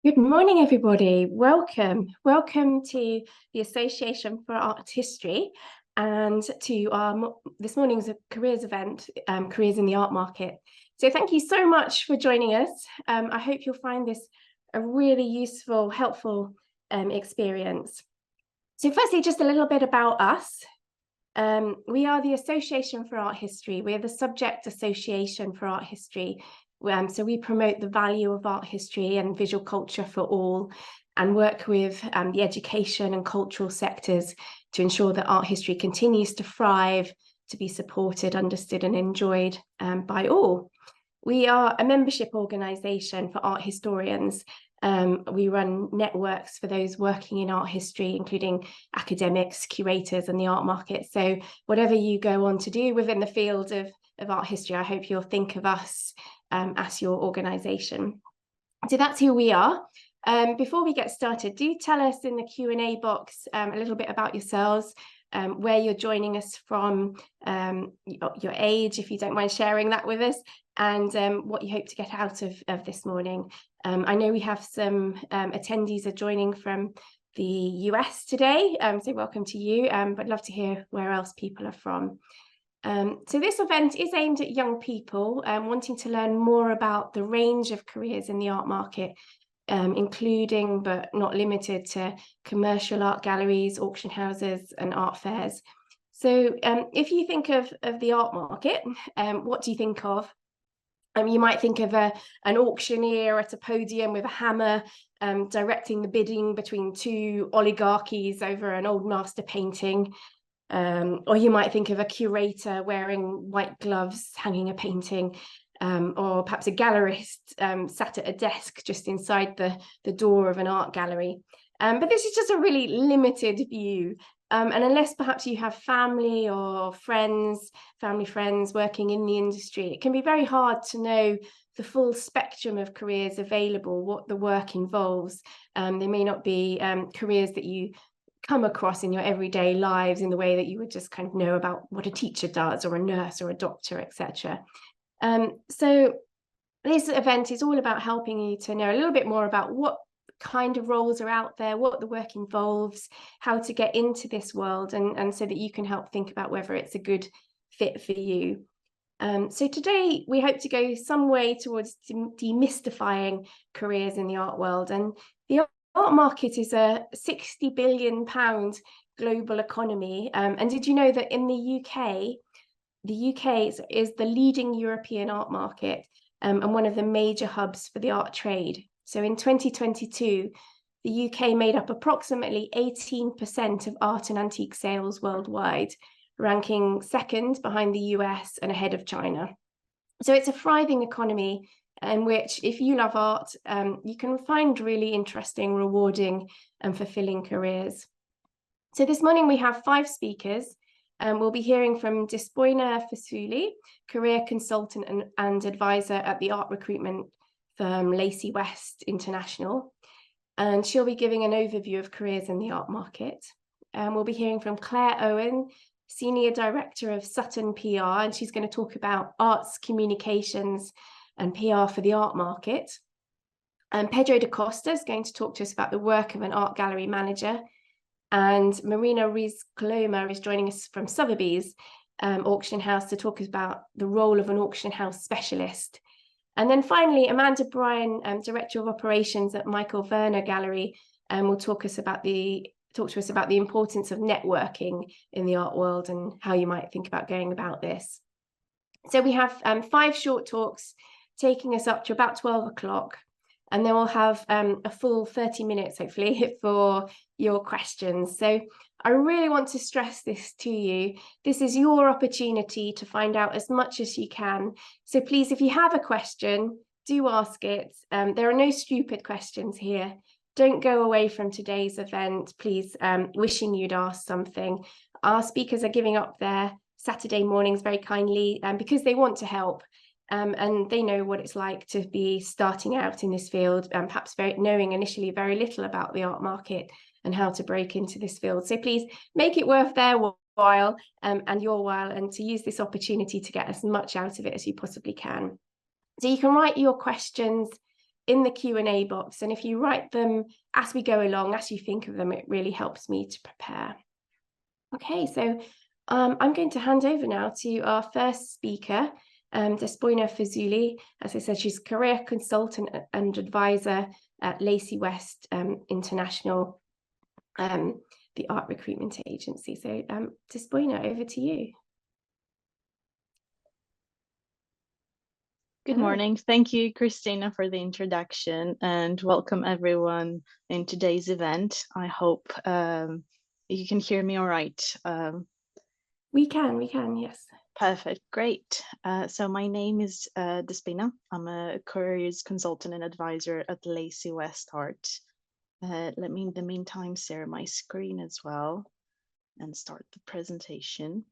Good morning, everybody. Welcome. Welcome to the Association for Art History and to our this morning's careers event, Careers in the Art Market. So thank you so much for joining us. I hope you'll find this a really useful, helpful experience. So firstly, just a little bit about us. We are the Association for Art History. We're the subject association for art history. So we promote the value of art history and visual culture for all and work with the education and cultural sectors to ensure that art history continues to thrive, to be supported, understood and enjoyed by all. We are a membership organisation for art historians. We run networks for those working in art history, including academics, curators and the art market. So whatever you go on to do within the field of art history, I hope you'll think of us as your organisation. So that's who we are. Before we get started, do tell us in the Q&A box a little bit about yourselves, where you're joining us from, your age, if you don't mind sharing that with us, and what you hope to get out of this morning. I know we have some attendees are joining from the US today, so welcome to you, but I'd love to hear where else people are from. So this event is aimed at young people wanting to learn more about the range of careers in the art market, including but not limited to commercial art galleries, auction houses and art fairs. So if you think of the art market, what do you think of? You might think of an auctioneer at a podium with a hammer directing the bidding between two oligarchies over an old master painting. Or you might think of a curator wearing white gloves hanging a painting, or perhaps a gallerist sat at a desk just inside the door of an art gallery. But this is just a really limited view. And unless perhaps you have family or family friends working in the industry, it can be very hard to know the full spectrum of careers available, what the work involves. They may not be careers that you come across in your everyday lives in the way that you would just kind of know about what a teacher does or a nurse or a doctor, etc. So this event is all about helping you to know a little bit more about what kind of roles are out there, what the work involves, how to get into this world, and so that you can help think about whether it's a good fit for you. So today we hope to go some way towards demystifying careers in the art world. And the art market is a £60 billion global economy. And did you know that in the UK is the leading European art market and one of the major hubs for the art trade? So in 2022, the UK made up approximately 18% of art and antique sales worldwide, ranking second behind the US and ahead of China. So it's a thriving economy in which, if you love art, you can find really interesting, rewarding and fulfilling careers. So this morning we have 5 speakers. We'll be hearing from Despoina Fasuli, career consultant and advisor at the art recruitment firm Lacey West International. And she'll be giving an overview of careers in the art market. We'll be hearing from Claire Owen, Senior Director of Sutton PR, and she's going to talk about arts communications and PR for the art market. And Pedro da Costa is going to talk to us about the work of an art gallery manager. And Marina Ruiz-Coloma is joining us from Sotheby's auction house to talk about the role of an auction house specialist. And then finally, Amanda Bryan, Director of Operations at Michael Werner Gallery, will talk to us about the importance of networking in the art world and how you might think about going about this. So we have 5 short talks taking us up to about 12 o'clock. And then we'll have a full 30 minutes, hopefully, for your questions. So I really want to stress this to you. This is your opportunity to find out as much as you can. So please, if you have a question, do ask it. There are no stupid questions here. Don't go away from today's event, please, wishing you'd asked something. Our speakers are giving up their Saturday mornings very kindly because they want to help. And they know what it's like to be starting out in this field and perhaps knowing initially very little about the art market and how to break into this field. So please make it worth their while and your while, and to use this opportunity to get as much out of it as you possibly can. So you can write your questions in the Q&A box. And if you write them as we go along, as you think of them, it really helps me to prepare. Okay, so I'm going to hand over now to our first speaker, Despoina Fazuli. As I said, she's career consultant and advisor at Lacey West International, the art recruitment agency. So Despoina, over to you. Good morning. Thank you, Christina, for the introduction, and welcome everyone in today's event. I hope you can hear me all right. We can, yes. Perfect, great. So my name is Despina. I'm a careers consultant and advisor at Lacey West Art. Let me, in the meantime, share my screen as well and start the presentation.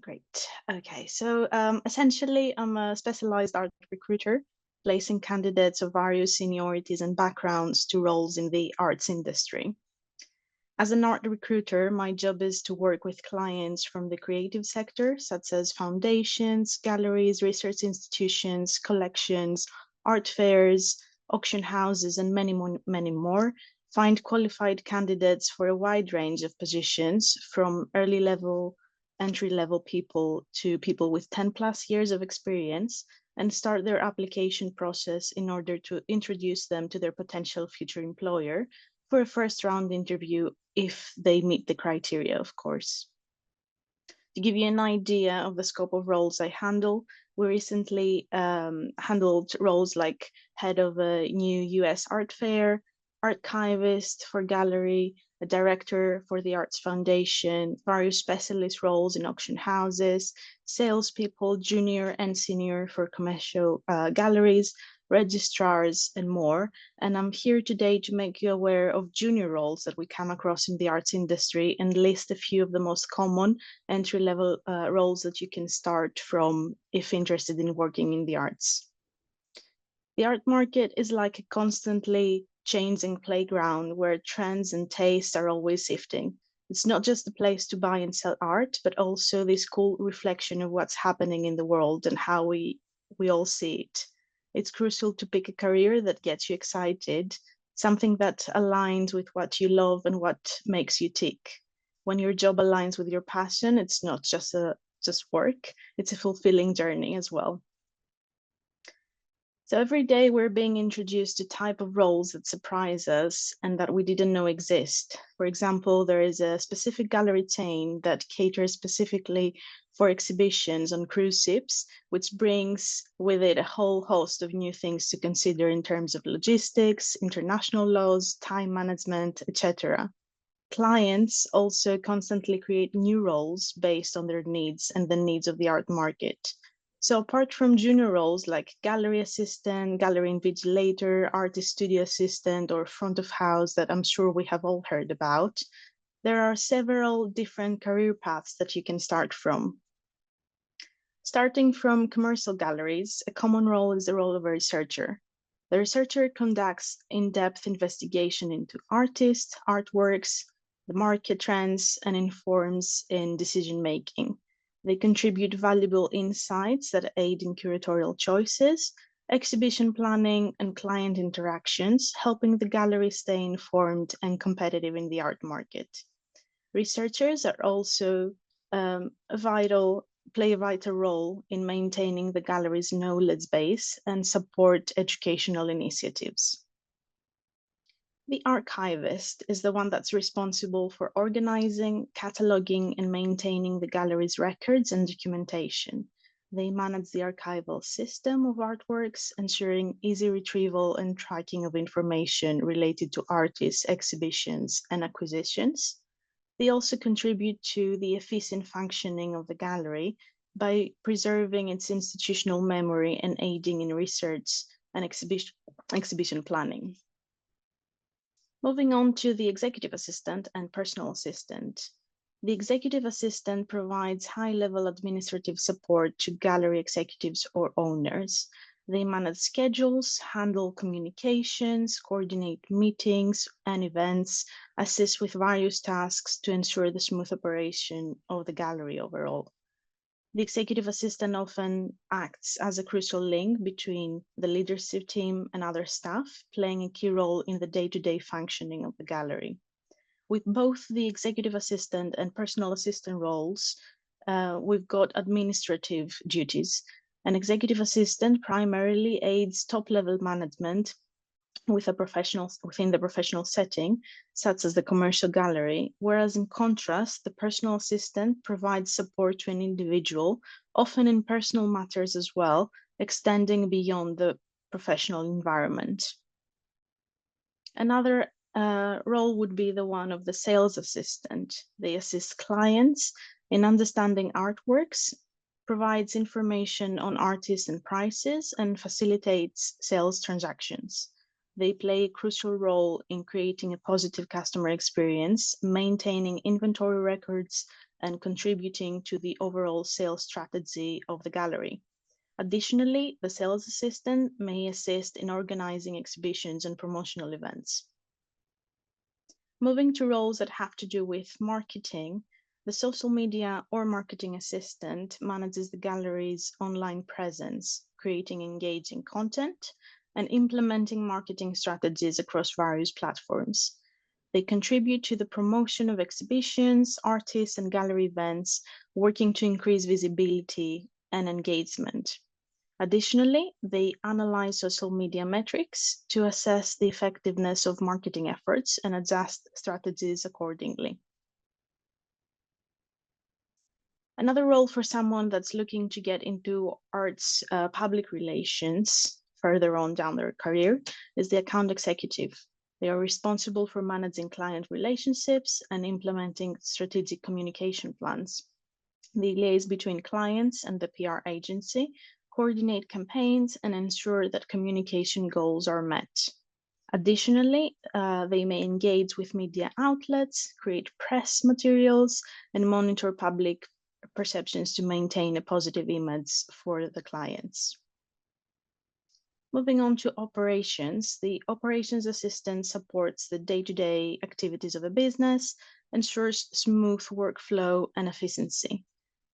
Great. Okay, so essentially, I'm a specialized art recruiter, placing candidates of various seniorities and backgrounds to roles in the arts industry. As an art recruiter, my job is to work with clients from the creative sector, such as foundations, galleries, research institutions, collections, art fairs, auction houses, and many more, find qualified candidates for a wide range of positions, from entry-level people to people with 10+ years of experience, and start their application process in order to introduce them to their potential future employer for a first round interview if they meet the criteria, of course. To give you an idea of the scope of roles I handle, we recently handled roles like head of a new US art fair, archivist for gallery, a director for the Arts Foundation, various specialist roles in auction houses, salespeople, junior and senior for commercial galleries, registrars, and more. And I'm here today to make you aware of junior roles that we come across in the arts industry and list a few of the most common entry-level roles that you can start from if interested in working in the arts. The art market is like a constantly changing playground where trends and tastes are always shifting. It's not just a place to buy and sell art, but also this cool reflection of what's happening in the world and how we all see it. It's crucial to pick a career that gets you excited, something that aligns with what you love and what makes you tick. When your job aligns with your passion, it's not just work, it's a fulfilling journey as well. So every day we're being introduced to type of roles that surprise us and that we didn't know exist. For example, there is a specific gallery chain that caters specifically for exhibitions on cruise ships, which brings with it a whole host of new things to consider in terms of logistics, international laws, time management, etc. Clients also constantly create new roles based on their needs and the needs of the art market. So apart from junior roles like gallery assistant, gallery invigilator, artist studio assistant, or front of house that I'm sure we have all heard about, there are several different career paths that you can start from. Starting from commercial galleries, a common role is the role of a researcher. The researcher conducts in-depth investigation into artists, artworks, the market trends, and informs in decision-making. They contribute valuable insights that aid in curatorial choices, exhibition planning, and client interactions, helping the gallery stay informed and competitive in the art market. Researchers are also play a vital role in maintaining the gallery's knowledge base and support educational initiatives. The archivist is the one that's responsible for organizing, cataloging, and maintaining the gallery's records and documentation. They manage the archival system of artworks, ensuring easy retrieval and tracking of information related to artists, exhibitions, and acquisitions. They also contribute to the efficient functioning of the gallery by preserving its institutional memory and aiding in research and exhibition planning. Moving on to the executive assistant and personal assistant. The executive assistant provides high-level administrative support to gallery executives or owners. They manage schedules, handle communications, coordinate meetings and events, assist with various tasks to ensure the smooth operation of the gallery overall. The executive assistant often acts as a crucial link between the leadership team and other staff, playing a key role in the day-to-day functioning of the gallery. With both the executive assistant and personal assistant roles, we've got administrative duties. An executive assistant primarily aids top-level management within the professional setting, such as the commercial gallery, whereas in contrast, the personal assistant provides support to an individual, often in personal matters as well, extending beyond the professional environment. Another role would be the one of the sales assistant. They assist clients in understanding artworks, provides information on artists and prices, and facilitates sales transactions. They play a crucial role in creating a positive customer experience, maintaining inventory records, and contributing to the overall sales strategy of the gallery. Additionally, the sales assistant may assist in organizing exhibitions and promotional events. Moving to roles that have to do with marketing, the social media or marketing assistant manages the gallery's online presence, creating engaging content and implementing marketing strategies across various platforms. They contribute to the promotion of exhibitions, artists, and gallery events, working to increase visibility and engagement. Additionally, they analyze social media metrics to assess the effectiveness of marketing efforts and adjust strategies accordingly. Another role for someone that's looking to get into arts public relations further on down their career is the account executive. They are responsible for managing client relationships and implementing strategic communication plans. They liaise between clients and the PR agency, coordinate campaigns, and ensure that communication goals are met. Additionally, they may engage with media outlets, create press materials, and monitor public perceptions to maintain a positive image for the clients. Moving on to operations, the operations assistant supports the day-to-day activities of a business, ensures smooth workflow and efficiency.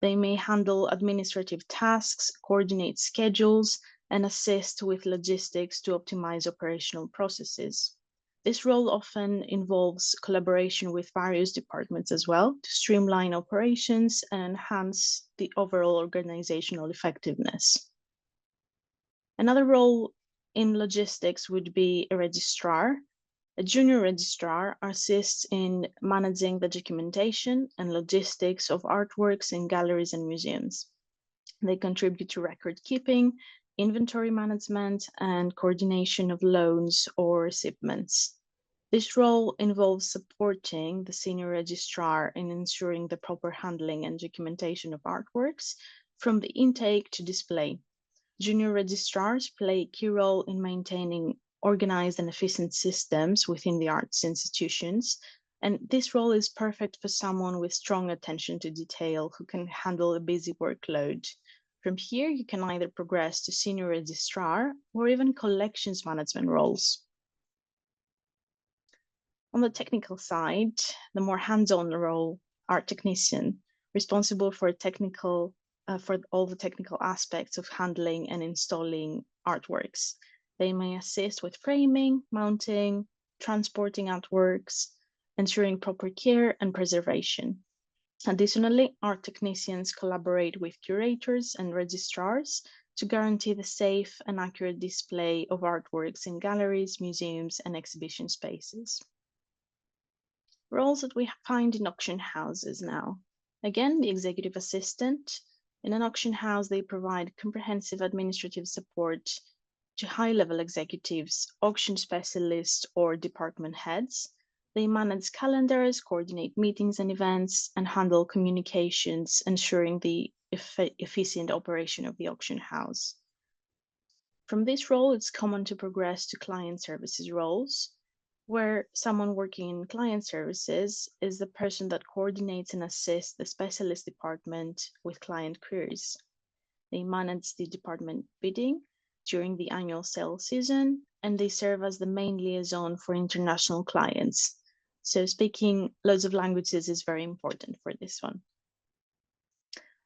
They may handle administrative tasks, coordinate schedules, and assist with logistics to optimize operational processes. This role often involves collaboration with various departments as well to streamline operations and enhance the overall organizational effectiveness. Another role in logistics would be a registrar. A junior registrar assists in managing the documentation and logistics of artworks in galleries and museums. They contribute to record keeping, inventory management, and coordination of loans or shipments. This role involves supporting the senior registrar in ensuring the proper handling and documentation of artworks from the intake to display. Junior registrars play a key role in maintaining organized and efficient systems within the arts institutions, and this role is perfect for someone with strong attention to detail who can handle a busy workload. From here, you can either progress to senior registrar or even collections management roles. On the technical side, the more hands-on role, art technician, responsible for all the technical aspects of handling and installing artworks. They may assist with framing, mounting, transporting artworks, ensuring proper care and preservation. Additionally, art technicians collaborate with curators and registrars to guarantee the safe and accurate display of artworks in galleries, museums, and exhibition spaces. Roles that we find in auction houses now. Again, the executive assistant. In an auction house, they provide comprehensive administrative support to high-level executives, auction specialists, or department heads. They manage calendars, coordinate meetings and events, and handle communications, ensuring the efficient operation of the auction house. From this role, it's common to progress to client services roles, where someone working in client services is the person that coordinates and assists the specialist department with client queries. They manage the department bidding, during the annual sales season, and they serve as the main liaison for international clients. So speaking loads of languages is very important for this one.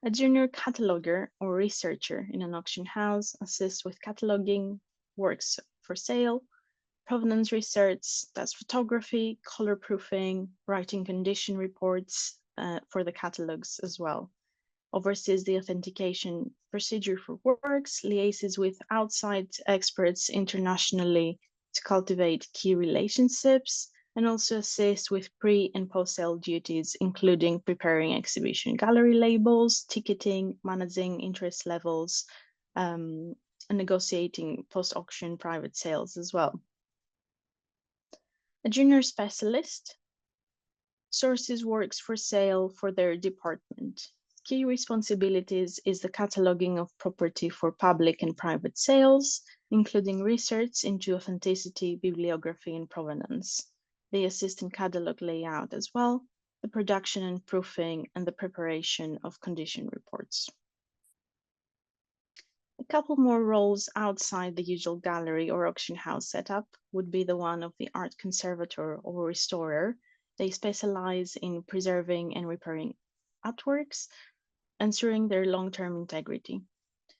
A junior cataloger or researcher in an auction house assists with cataloging works for sale, provenance research, that's photography, color proofing, writing condition reports for the catalogs as well. Oversees the authentication procedure for works, liaises with outside experts internationally to cultivate key relationships, and also assists with pre and post-sale duties, including preparing exhibition gallery labels, ticketing, managing interest levels, and negotiating post-auction private sales as well. A junior specialist sources works for sale for their department. Key responsibilities is the cataloging of property for public and private sales, including research into authenticity, bibliography, and provenance. They assist in catalog layout as well, the production and proofing, and the preparation of condition reports. A couple more roles outside the usual gallery or auction house setup would be the one of the art conservator or restorer. They specialize in preserving and repairing artworks, ensuring their long-term integrity.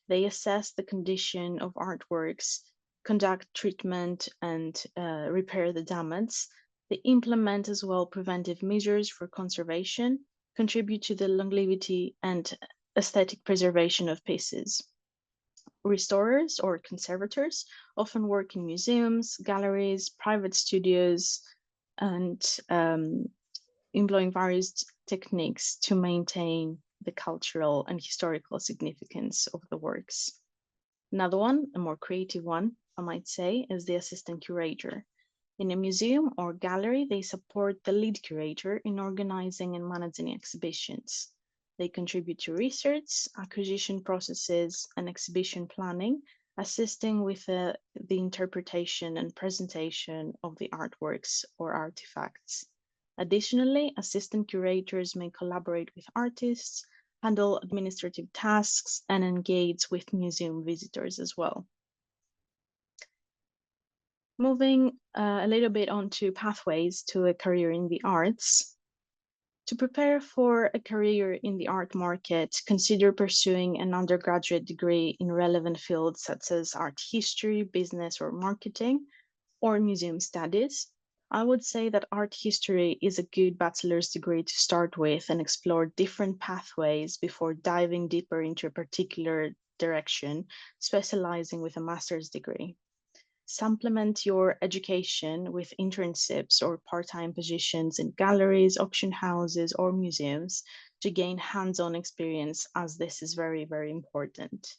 They assess the condition of artworks, conduct treatment, and repair the damage. They implement as well preventive measures for conservation, contribute to the longevity and aesthetic preservation of pieces. Restorers or conservators often work in museums, galleries, private studios, and employing various techniques to maintain the cultural and historical significance of the works. Another one, a more creative one, I might say, is the assistant curator. In a museum or gallery, they support the lead curator in organizing and managing exhibitions. They contribute to research, acquisition processes, and exhibition planning, assisting with the interpretation and presentation of the artworks or artifacts. Additionally, assistant curators may collaborate with artists, handle administrative tasks, and engage with museum visitors as well. Moving a little bit on to pathways to a career in the arts. To prepare for a career in the art market, consider pursuing an undergraduate degree in relevant fields such as art history, business or marketing, or museum studies. I would say that art history is a good bachelor's degree to start with and explore different pathways before diving deeper into a particular direction, specializing with a master's degree. Supplement your education with internships or part-time positions in galleries, auction houses, or museums to gain hands-on experience, as this is very, very important.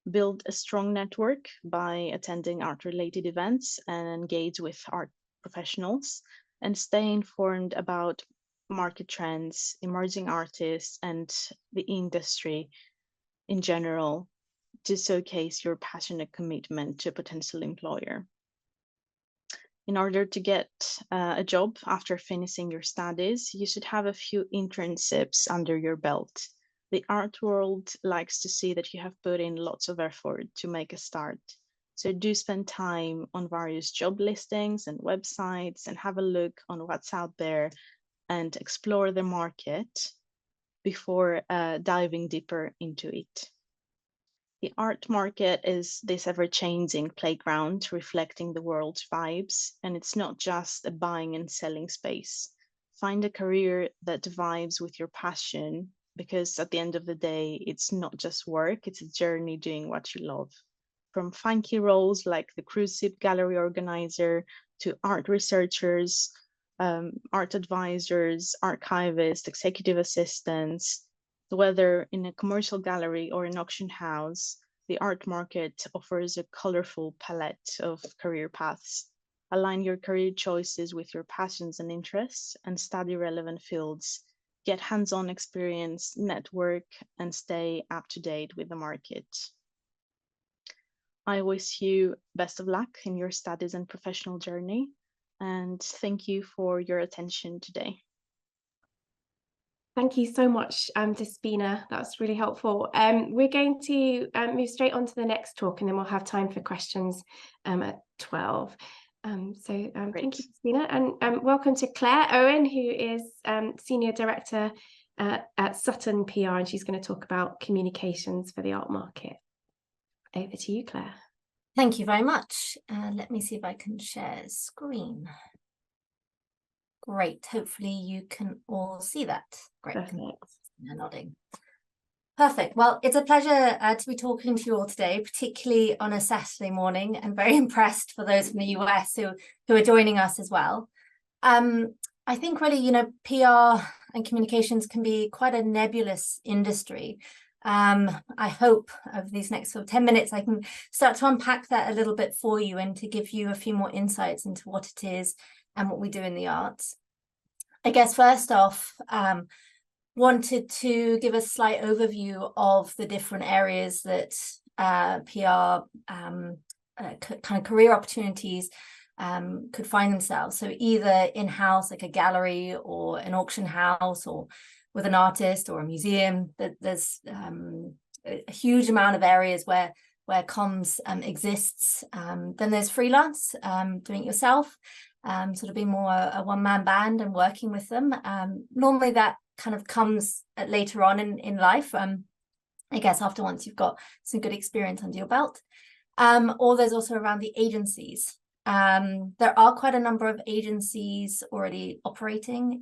Build a strong network by attending art-related events and engage with art professionals, and stay informed about market trends, emerging artists, and the industry in general to showcase your passionate commitment to a potential employer. In order to get a job after finishing your studies, you should have a few internships under your belt. The art world likes to see that you have put in lots of effort to make a start. So do spend time on various job listings and websites and have a look on what's out there and explore the market before diving deeper into it. The art market is this ever-changing playground reflecting the world's vibes, and it's not just a buying and selling space. Find a career that vibes with your passion, because at the end of the day, it's not just work, it's a journey doing what you love. From funky roles like the cruise ship gallery organizer to art researchers, art advisors, archivists, executive assistants, whether in a commercial gallery or an auction house, the art market offers a colorful palette of career paths. Align your career choices with your passions and interests and study relevant fields. Get hands-on experience, network, and stay up to date with the market. I wish you best of luck in your studies and professional journey, and thank you for your attention today. Thank you so much, Despina. That's really helpful. We're going to move straight on to the next talk, and then we'll have time for questions at 12. Thank you, Great. Despina, and welcome to Claire Owen, who is Senior Director at Sutton PR, and she's going to talk about communications for the art market. Over to you, Claire. Thank you very much. Let me see if I can share screen. Great. Hopefully you can all see that. Great. Nodding. Perfect. Well, it's a pleasure to be talking to you all today, particularly on a Saturday morning, and very impressed for those from the US who are joining us as well. I think really, you know, PR and communications can be quite a nebulous industry. I hope over these next sort of 10 minutes, I can start to unpack that a little bit for you and to give you a few more insights into what it is and what we do in the arts. I guess first off, wanted to give a slight overview of the different areas that PR kind of career opportunities could find themselves. So either in-house, like a gallery or an auction house, or with an artist or a museum. There's a huge amount of areas where comms exists. Then there's freelance, doing it yourself, sort of being more a one-man band and working with them. Normally that kind of comes later on in life, I guess after once you've got some good experience under your belt. Or there's also around the agencies. There are quite a number of agencies already operating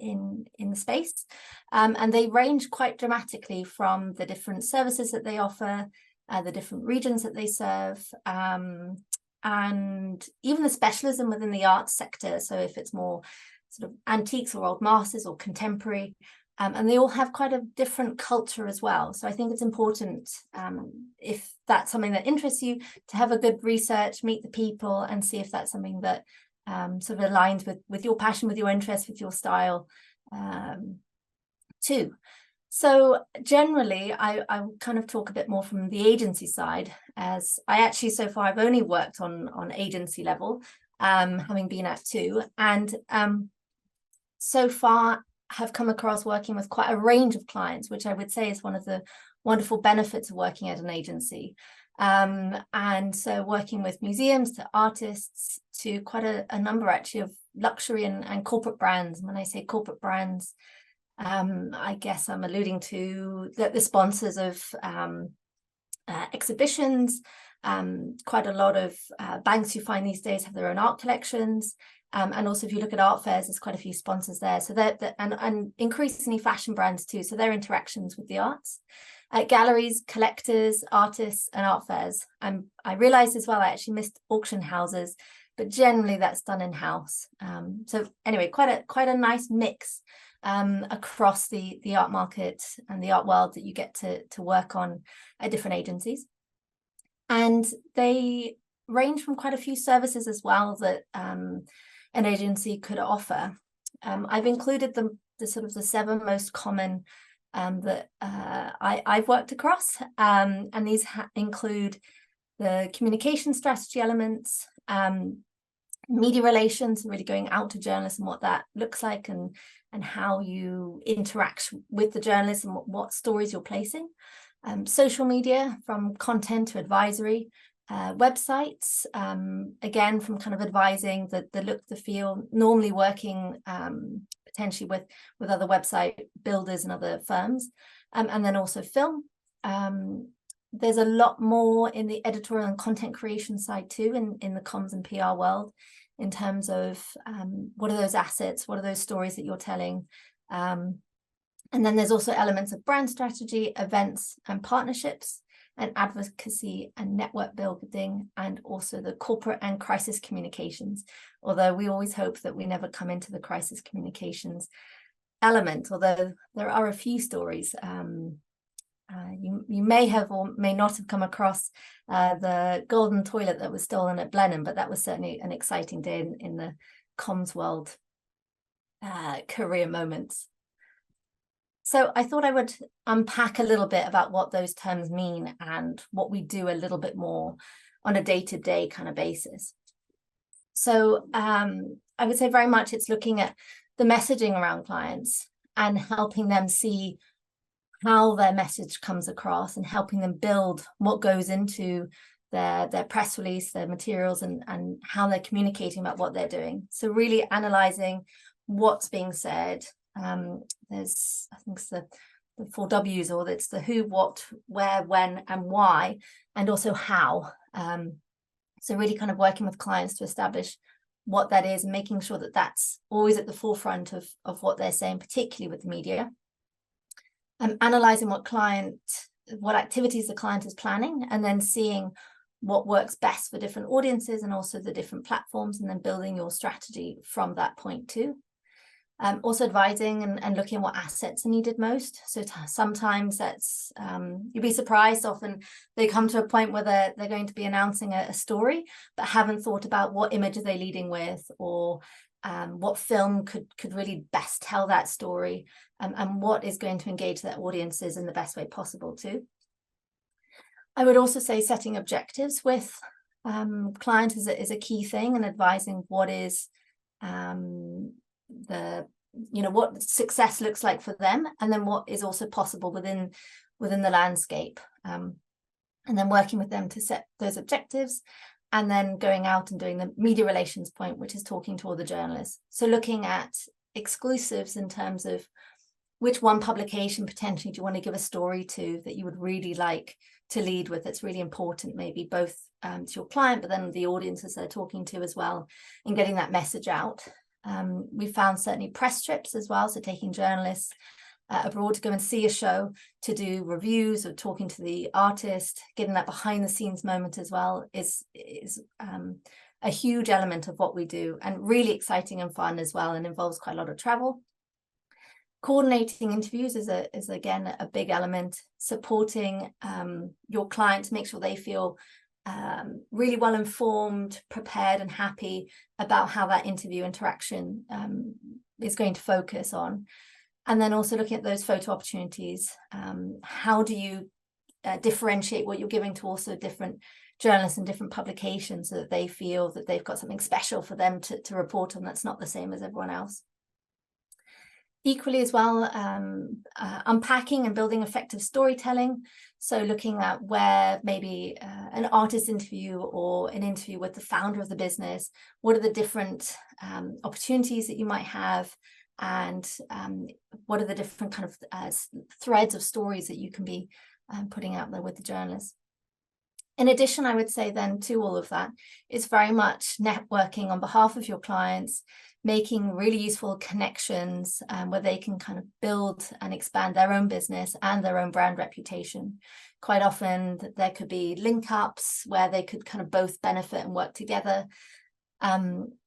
in the space, and they range quite dramatically from the different services that they offer, the different regions that they serve, and even the specialism within the arts sector. So if it's more sort of antiques or old masters or contemporary, and they all have quite a different culture as well. So I think it's important, if that's something that interests you, to have a good research, meet the people, and see if that's something that sort of aligns with your passion, with your interest, with your style too. So generally, I kind of talk a bit more from the agency side, as I actually so far I've only worked on agency level, having been at 2, and so far have come across working with quite a range of clients, which I would say is one of the wonderful benefits of working at an agency. And so working with museums to artists to quite a number actually of luxury and corporate brands. And when I say corporate brands, I guess I'm alluding to the sponsors of exhibitions. Quite a lot of banks you find these days have their own art collections. And also, if you look at art fairs, there's quite a few sponsors there. So and increasingly fashion brands too. So their interactions with the arts, galleries, collectors, artists, and art fairs. I realized as well, I actually missed auction houses, but generally that's done in house. So anyway, quite a nice mix across the art market and the art world that you get to work on at different agencies, and they range from quite a few services as well that an agency could offer. I've included the sort of the 7 most common that I've worked across, and these include the communication strategy elements, media relations, really going out to journalists and what that looks like, and how you interact with the journalists and what stories you're placing, social media, from content to advisory, websites, again from kind of advising the look, the feel, normally working potentially with other website builders and other firms, and then also film. There's a lot more in the editorial and content creation side too, in the comms and PR world, in terms of what are those assets, what are those stories that you're telling, and then there's also elements of brand strategy, events and partnerships, and advocacy and network building, and also the corporate and crisis communications, although we always hope that we never come into the crisis communications element, although there are a few stories. You may have or may not have come across the golden toilet that was stolen at Blenheim, but that was certainly an exciting day in the comms world career moments. So I thought I would unpack a little bit about what those terms mean and what we do a little bit more on a day-to-day kind of basis. So I would say very much it's looking at the messaging around clients, and helping them see how their message comes across and helping them build what goes into their press release, their materials, and how they're communicating about what they're doing. So really analyzing what's being said. There's, I think it's the 4 W's, or it's the who, what, where, when, and why, and also how. So really kind of working with clients to establish what that is and making sure that that's always at the forefront of what they're saying, particularly with the media. Analyzing what activities the client is planning, and then seeing what works best for different audiences and also the different platforms, and then building your strategy from that point too. Also advising and looking at what assets are needed most. So sometimes that's, you'd be surprised, often they come to a point where they're going to be announcing a story, but haven't thought about what image are they leading with, or what film could really best tell that story, and what is going to engage their audiences in the best way possible too. I would also say setting objectives with clients is a key thing, and advising what is what success looks like for them, and then what is also possible within the landscape, and then working with them to set those objectives, and then going out and doing the media relations point, which is talking to all the journalists. So looking at exclusives in terms of which one publication potentially do you want to give a story to that you would really like to lead with, that's really important, maybe both to your client, but then the audiences they're talking to as well, and getting that message out. We found certainly press trips as well, so taking journalists abroad to go and see a show, to do reviews or talking to the artist, getting that behind the scenes moment as well is a huge element of what we do, and really exciting and fun as well, and involves quite a lot of travel. Coordinating interviews is again a big element, supporting your client to make sure they feel really well informed, prepared, and happy about how that interview interaction is going to focus on. And then also looking at those photo opportunities. How do you differentiate what you're giving to also different journalists and different publications, so that they feel that they've got something special for them to report on that's not the same as everyone else? Equally as well, unpacking and building effective storytelling. So looking at where maybe an artist interview or an interview with the founder of the business, what are the different opportunities that you might have, and what are the different kind of threads of stories that you can be putting out there with the journalists. In addition, I would say then to all of that, it's very much networking on behalf of your clients, making really useful connections where they can kind of build and expand their own business and their own brand reputation. Quite often there could be link ups where they could kind of both benefit and work together,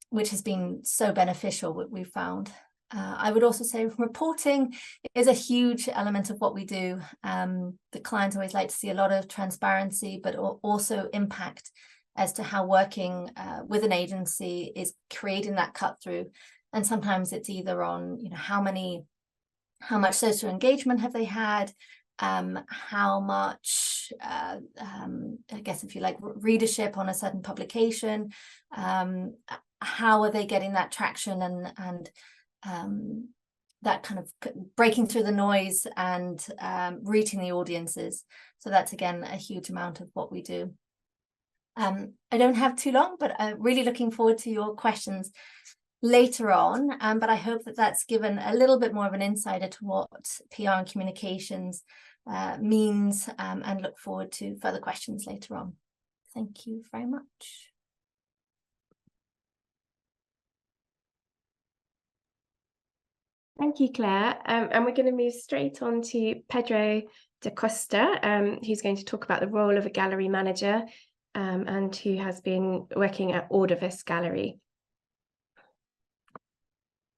which has been so beneficial, what we've found. I would also say reporting is a huge element of what we do. The clients always like to see a lot of transparency, but also impact as to how working with an agency is creating that cut through. And sometimes it's either on, how much social engagement have they had, how much, I guess if you like, readership on a certain publication, how are they getting that traction and that kind of breaking through the noise and reaching the audiences. So that's again a huge amount of what we do. I don't have too long, but I'm really looking forward to your questions later on. But I hope that that's given a little bit more of an insight into what PR and communications means, and look forward to further questions later on. Thank you very much. Thank you, Claire. And we're going to move straight on to Pedro da Costa, who's going to talk about the role of a gallery manager, and who has been working at Ordovis Gallery.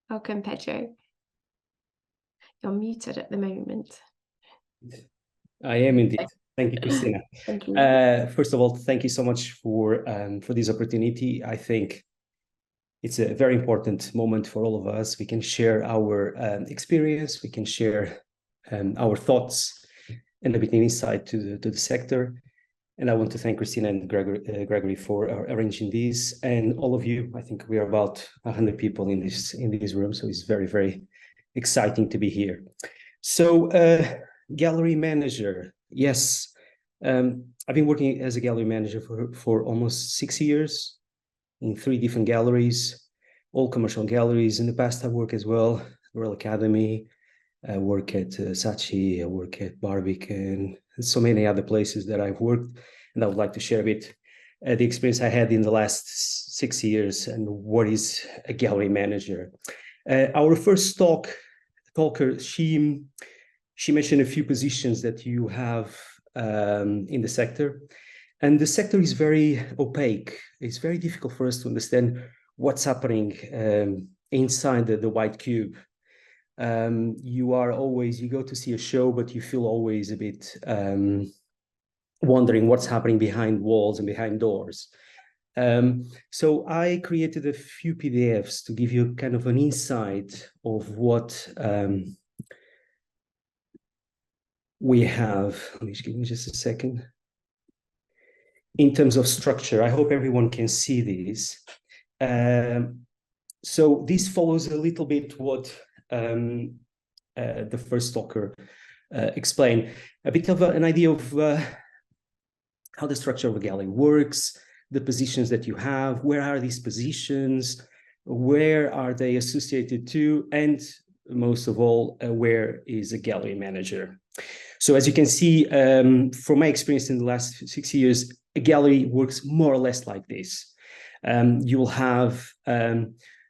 Welcome, Pedro. You're muted at the moment. I am indeed. Thank you, Christina. Thank you. First of all, thank you so much for this opportunity. I think it's a very important moment for all of us. We can share our experience, we can share our thoughts and a bit of insight to the sector. And I want to thank Christina and Gregory for arranging this, and all of you. I think we are about 100 people in this room, so it's very, very exciting to be here. So, gallery manager, yes. I've been working as a gallery manager for almost 6 years in 3 different galleries, all commercial galleries. In the past, I worked as well, Royal Academy, I work at Saatchi, I work at Barbican, and so many other places that I've worked. And I would like to share a bit the experience I had in the last 6 years and what is a gallery manager. Our first talker, she mentioned a few positions that you have in the sector. And the sector is very opaque. It's very difficult for us to understand what's happening inside the white cube. You go to see a show, but you feel always a bit wondering what's happening behind walls and behind doors. So I created a few PDFs to give you kind of an insight of what we have. Give me just a second. In terms of structure, I hope everyone can see this. So this follows a little bit what the first talker explained, a bit of an idea of how the structure of a gallery works, the positions that you have, where are these positions, where are they associated to, and most of all, where is a gallery manager? So as you can see, from my experience in the last 6 years, a gallery works more or less like this. You will have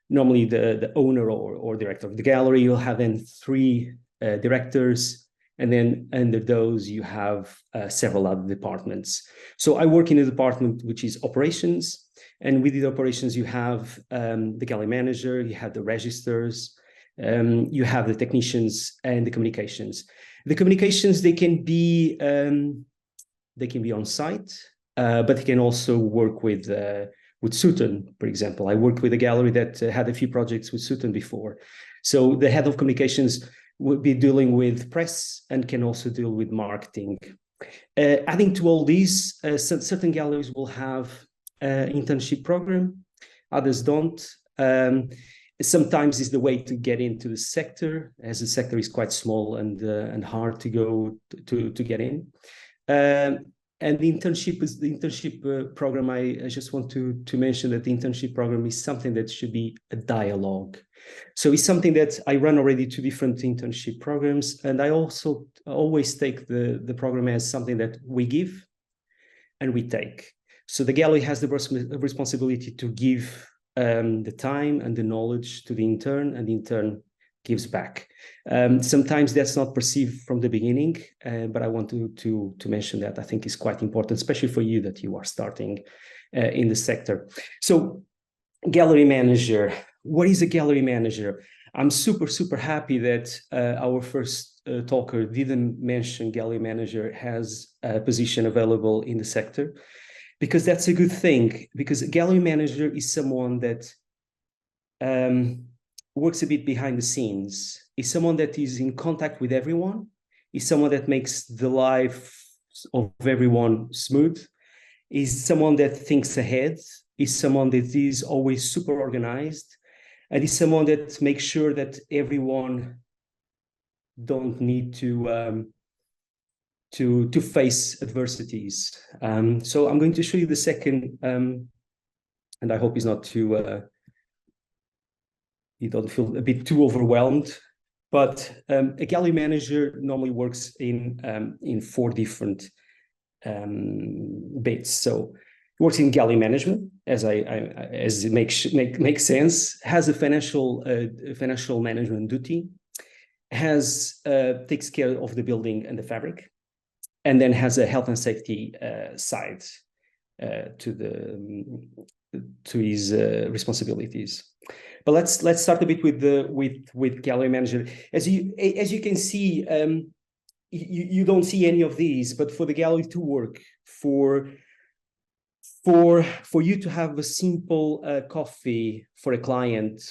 normally the owner or director of the gallery. You'll have then 3 directors, and then under those you have several other departments. So I work in a department which is operations, and with the operations you have the gallery manager, you have the registers, you have the technicians and the communications. The communications, they can be on site, but they can also work with Sutton, for example. I worked with a gallery that had a few projects with Sutton before. So the head of communications would be dealing with press and can also deal with marketing. Adding to all these, certain galleries will have an internship program, others don't. Sometimes it's the way to get into the sector, as the sector is quite small and hard to go to get in. And the internship program, I just want to mention that the internship program is something that should be a dialogue. So it's something that I run already 2 different internship programs, and I also always take the program as something that we give and we take. So the gallery has the responsibility to give the time and the knowledge to the intern, and the intern gives back. Sometimes that's not perceived from the beginning, but I want to mention that. I think is quite important, especially for you that you are starting in the sector. So gallery manager, what is a gallery manager? I'm super happy that our first talker didn't mention gallery manager has a position available in the sector, because that's a good thing, because a gallery manager is someone that works a bit behind the scenes, is someone that is in contact with everyone, is someone that makes the life of everyone smooth, is someone that thinks ahead, is someone that is always super organized, and is someone that makes sure that everyone don't need to face adversities. So I'm going to show you the second, and I hope it's not too, you don't feel a bit too overwhelmed, but a gallery manager normally works in 4 different bits. So it works in gallery management, as it makes sense, has a financial management duty, takes care of the building and the fabric, and then has a health and safety side to his responsibilities. But let's start a bit with gallery manager. As you can see, you don't see any of these, but for the gallery to work, for you to have a simple coffee for a client,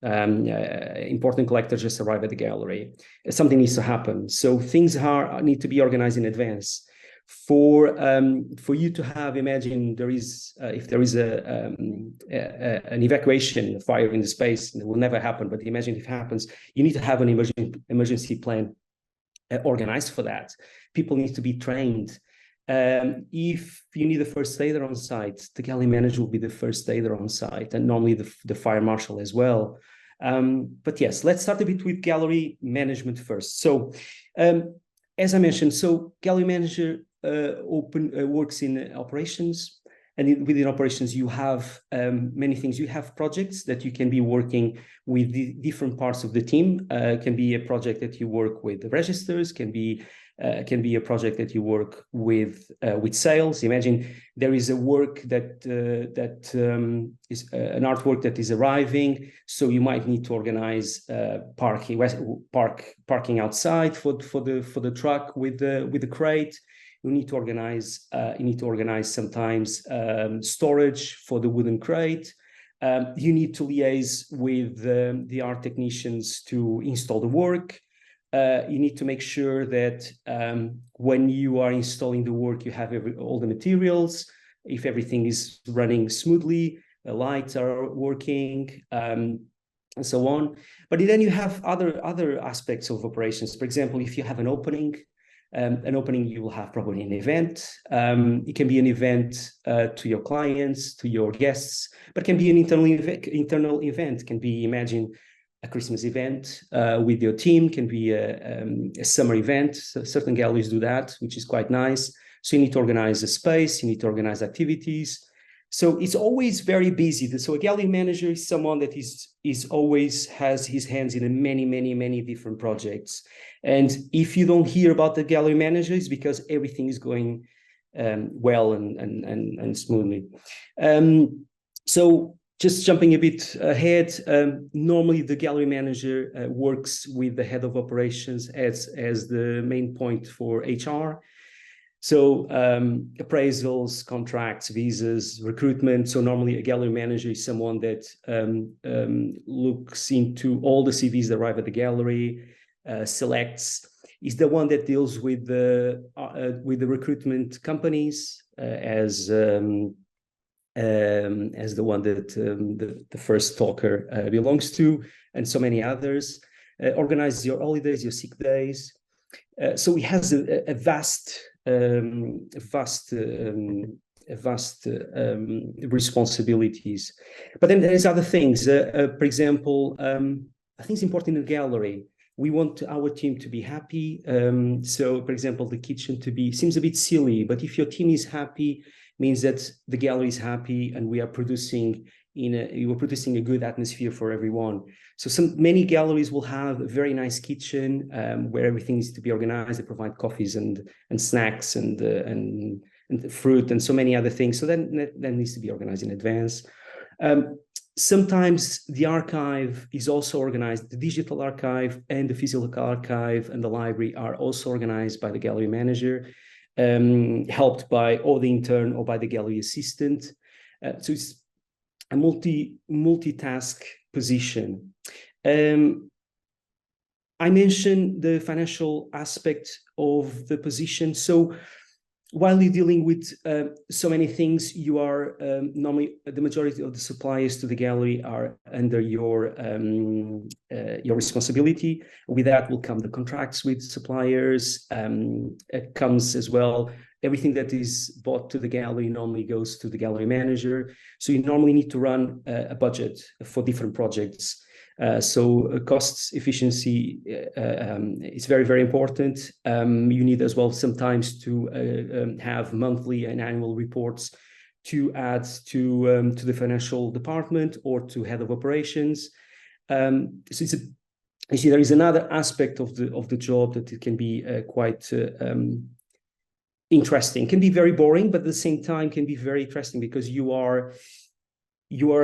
important collectors just arrive at the gallery, something needs to happen. So things need to be organized in advance. For you to have, imagine there is if there is an evacuation, a fire in the space, and it will never happen, but imagine if it happens, you need to have an emergency plan organized for that. People need to be trained. If you need a first aider on site, the gallery manager will be the first aider on site, and normally the fire marshal as well. But yes, let's start a bit with gallery management first. So as I mentioned, so gallery manager works in operations, and within operations you have many things. You have projects that you can be working with the different parts of the team. Can be a project that you work with the registers, can be a project that you work with sales. Imagine there is a work that is an artwork that is arriving, so you might need to organize parking outside for the truck with the crate. You need to organize sometimes storage for the wooden crate. You need to liaise with the art technicians to install the work. You need to make sure that when you are installing the work, you have all the materials. If everything is running smoothly, the lights are working, and so on. But then you have other aspects of operations. For example, if you have an opening, you will have probably an event. It can be an event to your clients, to your guests, but it can be an internal event. It can be, imagine, a Christmas event with your team, can be a summer event. So certain galleries do that, which is quite nice. So you need to organize a space, you need to organize activities. So it's always very busy. So a gallery manager is someone that is always has his hands in many different projects. And if you don't hear about the gallery manager, it's because everything is going well and smoothly. So just jumping a bit ahead, normally the gallery manager works with the head of operations as the main point for HR. So appraisals, contracts, visas, recruitment. So normally a gallery manager is someone that looks into all the CVs that arrive at the gallery, selects, is the one that deals with the recruitment companies as the one that the first talker belongs to, and so many others. Organizes your holidays, your sick days. So he has a vast responsibilities. But then there's other things. For example, I think it's important in the gallery. We want our team to be happy. So, for example, the kitchen seems a bit silly, but if your team is happy, means that the gallery is happy, and we are producing a good atmosphere for everyone. So many galleries will have a very nice kitchen where everything needs to be organized. They provide coffees and snacks and fruit and so many other things. So then that needs to be organized in advance. Sometimes the archive is also organized. The digital archive and the physical archive and the library are also organized by the gallery manager, helped by or the intern or by the gallery assistant. So it's a multitask position. I mentioned the financial aspect of the position. So while you're dealing with so many things, you are normally the majority of the suppliers to the gallery are under your responsibility. With that will come the contracts with suppliers. It comes as well. Everything that is bought to the gallery normally goes to the gallery manager. So you normally need to run a budget for different projects. So costs efficiency is very, very important. You need as well sometimes to have monthly and annual reports to add to the financial department or to head of operations. So you see there is another aspect of the job that it can be quite interesting. Can be very boring, but at the same time can be very interesting because you are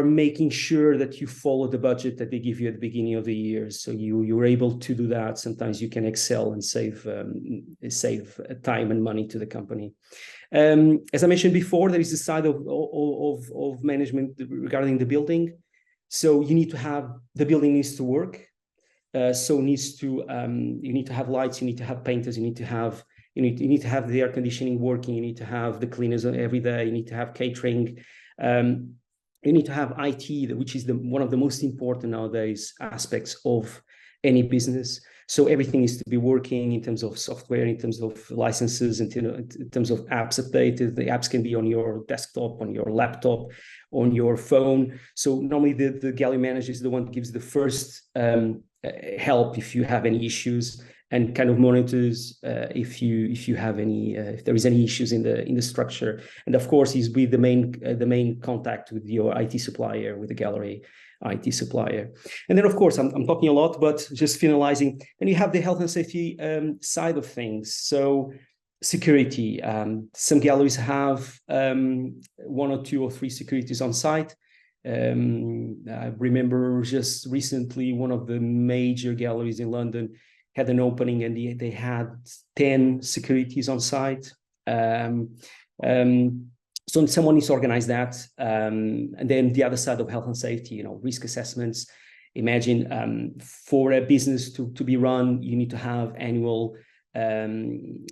making sure that you follow the budget that they give you at the beginning of the year. So you're able to do that. Sometimes you can excel and save time and money to the company. As I mentioned before, there is a side of management regarding the building. So you need to have, the building needs to work. You need to have lights, you need to have painters, you need to have You need to have the air conditioning working. You need to have the cleaners every day. You need to have catering. You need to have IT, which is one of the most important nowadays aspects of any business. So everything needs to be working in terms of software, in terms of licenses, and in terms of apps updated. The apps can be on your desktop, on your laptop, on your phone. So normally the gallery manager is the one that gives the first help if you have any issues, and kind of monitors if there is any issues in the structure. And of course, he's with the main contact with your IT supplier, with the gallery IT supplier. And then, of course, I'm talking a lot, but just finalizing. Then you have the health and safety side of things. So security. Some galleries have 1 or 2 or 3 securities on site. I remember just recently one of the major galleries in London had an opening, and they had 10 securities on site. So someone needs to organize that. And then the other side of health and safety, risk assessments. Imagine for a business to be run, you need to have annual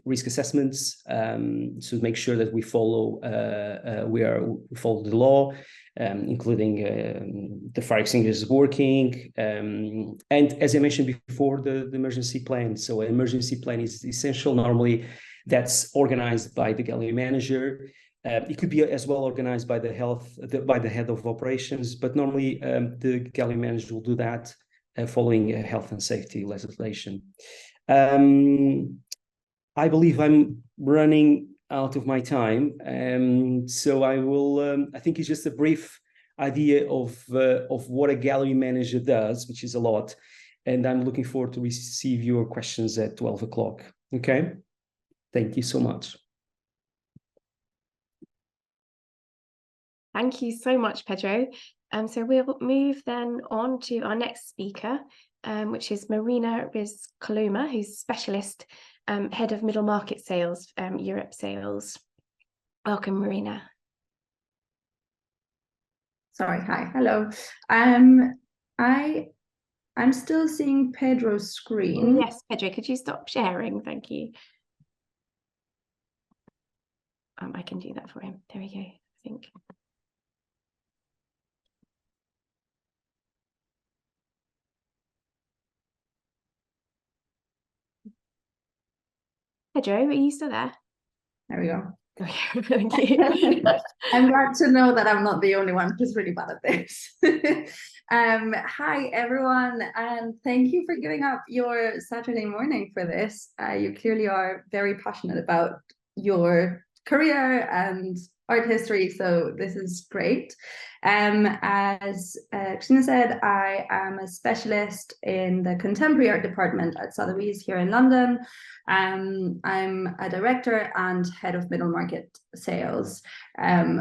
risk assessments, so make sure that we follow the law, including the fire extinguishers working, and as I mentioned before, the emergency plan. So an emergency plan is essential. Normally, that's organized by the gallery manager. It could be as well organized by by the head of operations, but normally the gallery manager will do that following health and safety legislation. I believe I'm running out of my time, so I will. I think it's just a brief idea of what a gallery manager does, which is a lot, and I'm looking forward to receive your questions at 12 o'clock. Okay, thank you so much. Thank you so much, Pedro. So we'll move then on to our next speaker, which is Marina Riz-Coloma, who's specialist head of middle market sales, Europe sales. Welcome, Marina. Sorry, hi, hello. I'm still seeing Pedro's screen. Yes, Pedro, could you stop sharing? Thank you. I can do that for him. There we go, I think. Pedro, are you still there? There we go. Thank you. I'm glad to know that I'm not the only one who's really bad at this. Hi, everyone, and thank you for giving up your Saturday morning for this. You clearly are very passionate about your career and art history, so this is great. As Christina said, I am a specialist in the contemporary art department at Sotheby's here in London. I'm a director and head of middle market sales,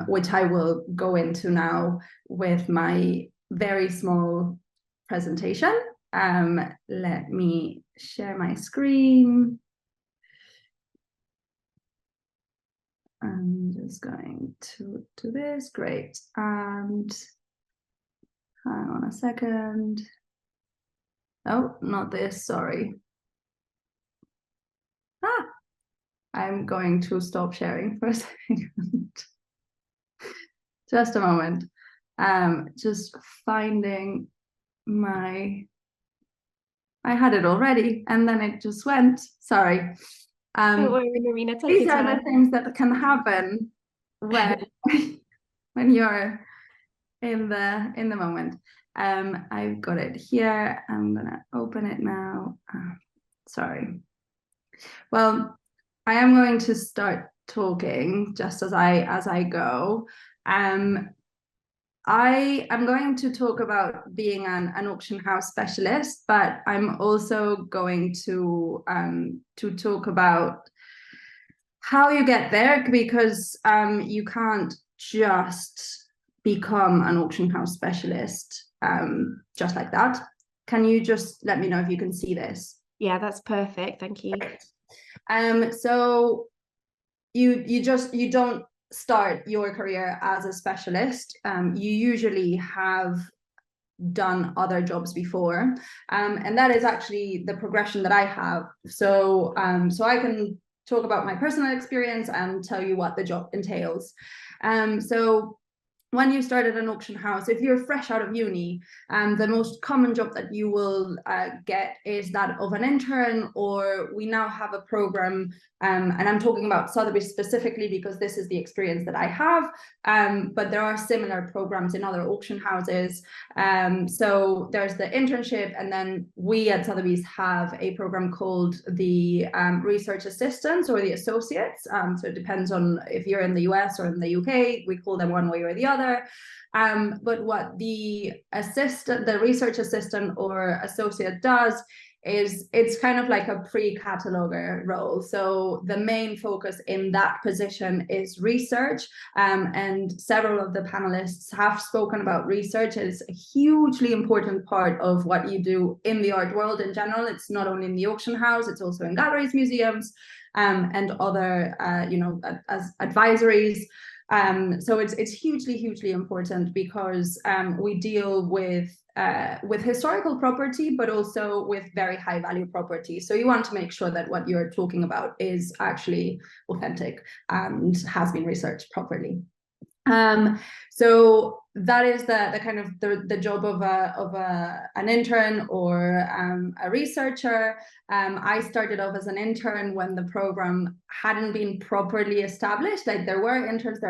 which I will go into now with my very small presentation. Let me share my screen. I'm just going to do this. Great. And hang on a second. Oh, not this, sorry. I'm going to stop sharing for a second. Just a moment. Just finding I had it already and then it just went. Sorry. Don't worry, Marina, take these your are time. the things that can happen when you're in the moment. I've got it here. I'm gonna open it now. Sorry. Well, I am going to start talking just as I go. I am going to talk about being an auction house specialist, but I'm also going to talk about how you get there, because you can't just become an auction house specialist just like that. Can you just let me know if you can see this? Yeah, that's perfect. Thank you. So you don't start your career as a specialist. You usually have done other jobs before, and that is actually the progression that I have. So I can talk about my personal experience and tell you what the job entails. So when you start at an auction house, if you're fresh out of uni, the most common job that you will get is that of an intern, or we now have a program, and I'm talking about Sotheby's specifically because this is the experience that I have, but there are similar programs in other auction houses. So there's the internship, and then we at Sotheby's have a program called the research assistants or the associates. So it depends on if you're in the US or in the UK, we call them one way or the other. But what the research assistant or associate does is it's kind of like a pre-cataloger role. So the main focus in that position is research, and several of the panelists have spoken about research. It's a hugely important part of what you do in the art world in general. It's not only in the auction house, it's also in galleries, museums, and other as advisories. So it's hugely important because we deal with historical property, but also with very high value property. So you want to make sure that what you're talking about is actually authentic and has been researched properly. So that is the kind of the job of an intern or a researcher. I started off as an intern when the program hadn't been properly established. Like there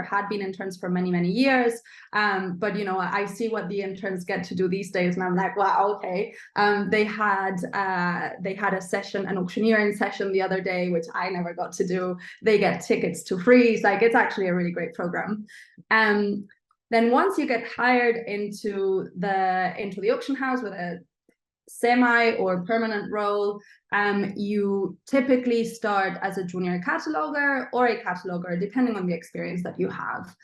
had been interns for many years, but I see what the interns get to do these days, and I'm like, wow, okay. They had a session, an auctioneering session the other day, which I never got to do. They get tickets to Frieze. Like it's actually a really great program. Then once you get hired into the auction house with a semi or permanent role, you typically start as a junior cataloger or a cataloger, depending on the experience that you have.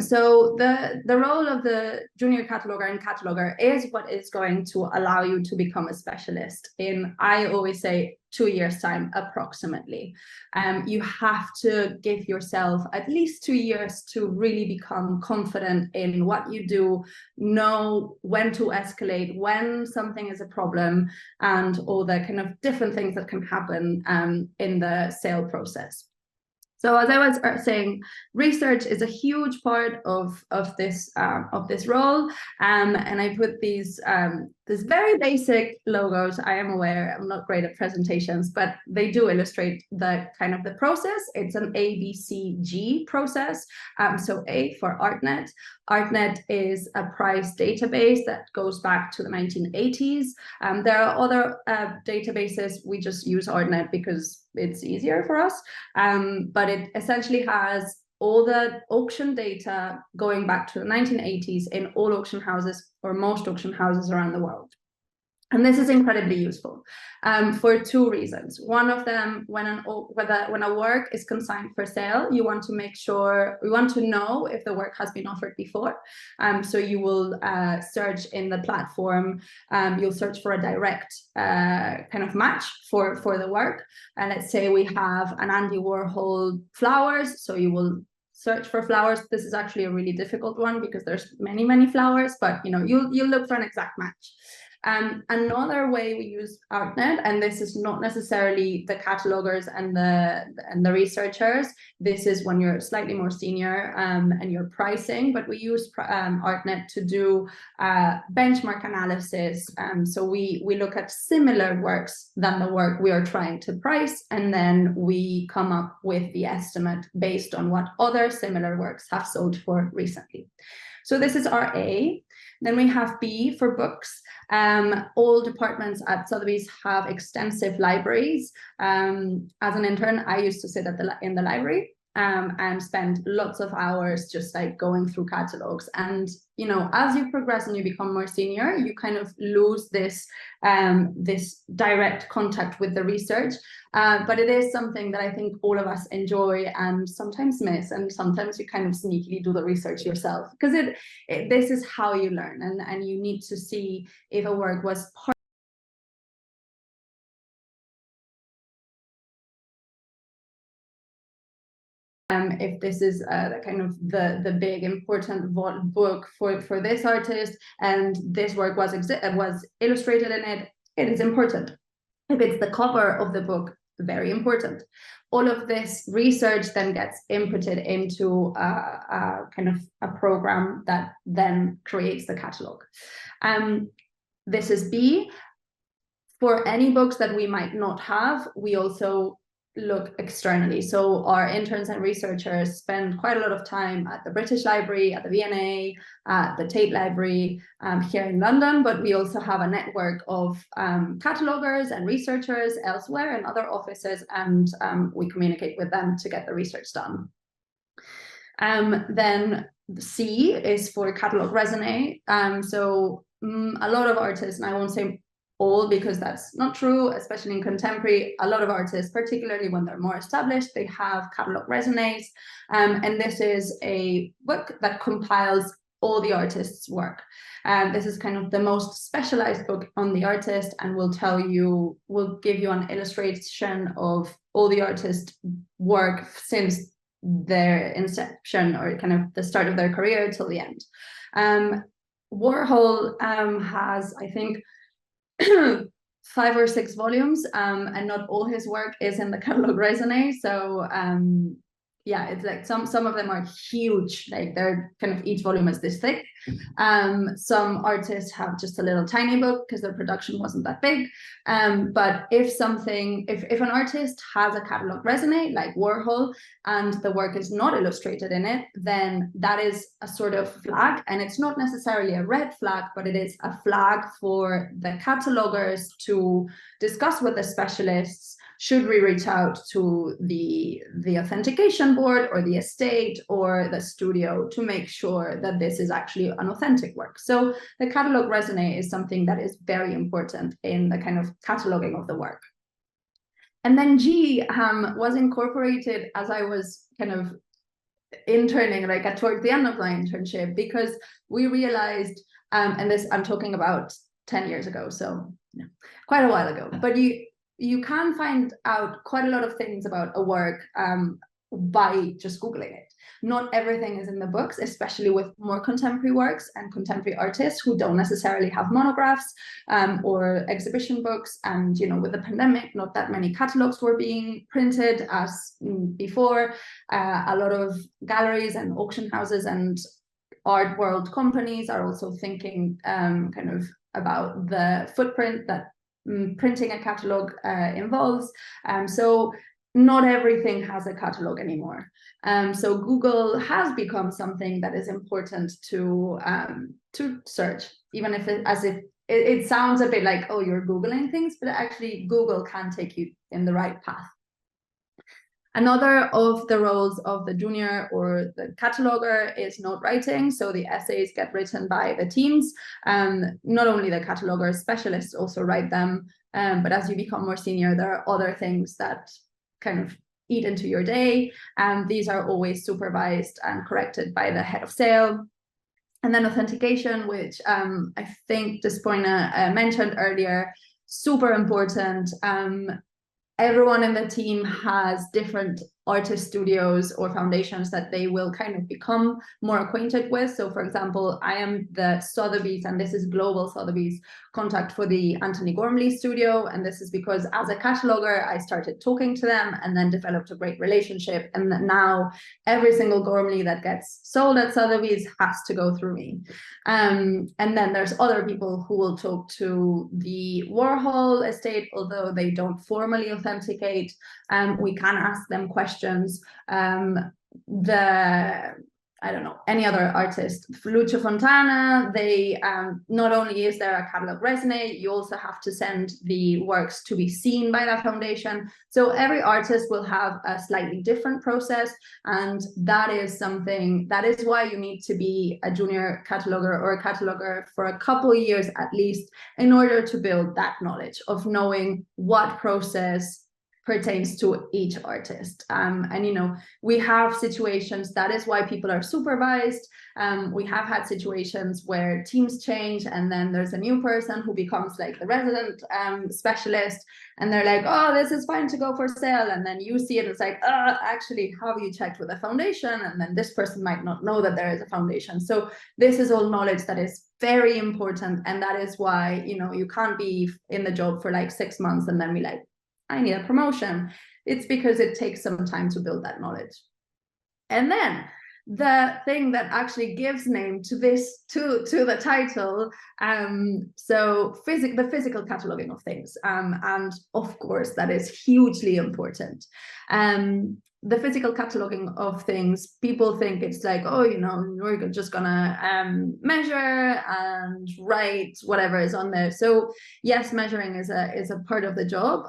So the role of the junior cataloger and cataloger is what is going to allow you to become a specialist in, I always say, 2 years' time, approximately. You have to give yourself at least 2 years to really become confident in what you do, know when to escalate, when something is a problem, and all the kind of different things that can happen in the sale process. So as I was saying, research is a huge part of this role, and I put these very basic logos. I am aware I'm not great at presentations, but they do illustrate the kind of the process. It's an ABCG process. So A for ArtNet. ArtNet is a price database that goes back to the 1980s. There are other databases. We just use ArtNet because it's easier for us, but it essentially has all the auction data going back to the 1980s in all auction houses, or most auction houses around the world. And this is incredibly useful for two reasons. One of them, when a work is consigned for sale, we want to know if the work has been offered before. So you will search in the platform, you'll search for a direct kind of match for the work. And let's say we have an Andy Warhol flowers, so you will search for flowers. This is actually a really difficult one because there's many flowers, but you'll look for an exact match. Another way we use ArtNet, and this is not necessarily the catalogers and the researchers, this is when you're slightly more senior and you're pricing, but we use ArtNet to do benchmark analysis. So we look at similar works than the work we are trying to price, and then we come up with the estimate based on what other similar works have sold for recently. So this is our A. Then we have B for books. All departments at Sotheby's have extensive libraries. As an intern, I used to sit in the library and spend lots of hours just like going through catalogs. And as you progress and you become more senior, you kind of lose this direct contact with the research. But it is something that I think all of us enjoy and sometimes miss, and sometimes you kind of sneakily do the research yourself, because this is how you learn, and you need to see if a work was part if this is kind of the big important book for this artist, and this work was illustrated in it, it is important. If it's the cover of the book, very important. All of this research then gets inputted into a kind of a program that then creates the catalog. This is B. For any books that we might not have, we also look externally. So our interns and researchers spend quite a lot of time at the British Library, at the V&A, at the Tate Library here in London, but we also have a network of catalogers and researchers elsewhere in other offices, and we communicate with them to get the research done. Then C is for catalog raisonné. A lot of artists, and I won't say all because that's not true, especially in contemporary, a lot of artists, particularly when they're more established, they have catalog raisonnés, and this is a book that compiles all the artist's work. This is kind of the most specialized book on the artist, and will give you an illustration of all the artist's work since their inception, or kind of the start of their career till the end. Warhol has, I think, 5 or 6 volumes, and not all his work is in the catalog raisonné. So yeah, it's like some of them are huge, like they're kind of, each volume is this thick. Some artists have just a little tiny book because their production wasn't that big. But if an artist has a catalog raisonné like Warhol, and the work is not illustrated in it, then that is a sort of flag, and it's not necessarily a red flag, but it is a flag for the catalogers to discuss with the specialists. Should we reach out to the authentication board or the estate or the studio to make sure that this is actually an authentic work? So the catalog raisonné is something that is very important in the kind of cataloging of the work. And then G was incorporated as I was kind of interning, like towards the end of my internship, because we realized, and this I'm talking about 10 years ago, so quite a while ago, but you can find out quite a lot of things about a work by just Googling it. Not everything is in the books, especially with more contemporary works and contemporary artists who don't necessarily have monographs or exhibition books. And, with the pandemic, not that many catalogs were being printed as before. A lot of galleries and auction houses and art world companies are also thinking kind of about the footprint that printing a catalog involves. So not everything has a catalog anymore. So Google has become something that is important to search, even if it sounds a bit like, oh, you're Googling things, but actually Google can take you in the right path. Another of the roles of the junior or the cataloger is note writing. So the essays get written by the teams. Not only the catalogers, specialists also write them. But as you become more senior, there are other things that kind of eat into your day. And these are always supervised and corrected by the head of sale. And then authentication, which I think Despoina mentioned earlier, super important. Everyone in the team has different artist studios or foundations that they will kind of become more acquainted with. So for example, I am the Sotheby's, and this is global Sotheby's contact for the Antony Gormley studio. And this is because as a cataloger, I started talking to them and then developed a great relationship. And now every single Gormley that gets sold at Sotheby's has to go through me. And then there's other people who will talk to the Warhol estate, although they don't formally authenticate. We can ask them questions. I don't know, any other artist, Lucio Fontana, they not only is there a catalog raisonné, you also have to send the works to be seen by that foundation. So every artist will have a slightly different process, and that is why you need to be a junior cataloger or a cataloger for a couple of years at least, in order to build that knowledge of knowing what process pertains to each artist. And we have situations, that is why people are supervised. We have had situations where teams change, and then there's a new person who becomes like the resident specialist, and they're like, oh, this is fine to go for sale. And then you see it, it's like, actually, have you checked with the foundation? And then this person might not know that there is a foundation. So this is all knowledge that is very important. And that is why, you can't be in the job for like 6 months and then be like, I need a promotion. It's because it takes some time to build that knowledge. And then the thing that actually gives name to this, to the title, so the physical cataloging of things, and of course that is hugely important. The physical cataloging of things, people think it's like, oh, you know, we're just gonna measure and write whatever is on there. So yes, measuring is a part of the job,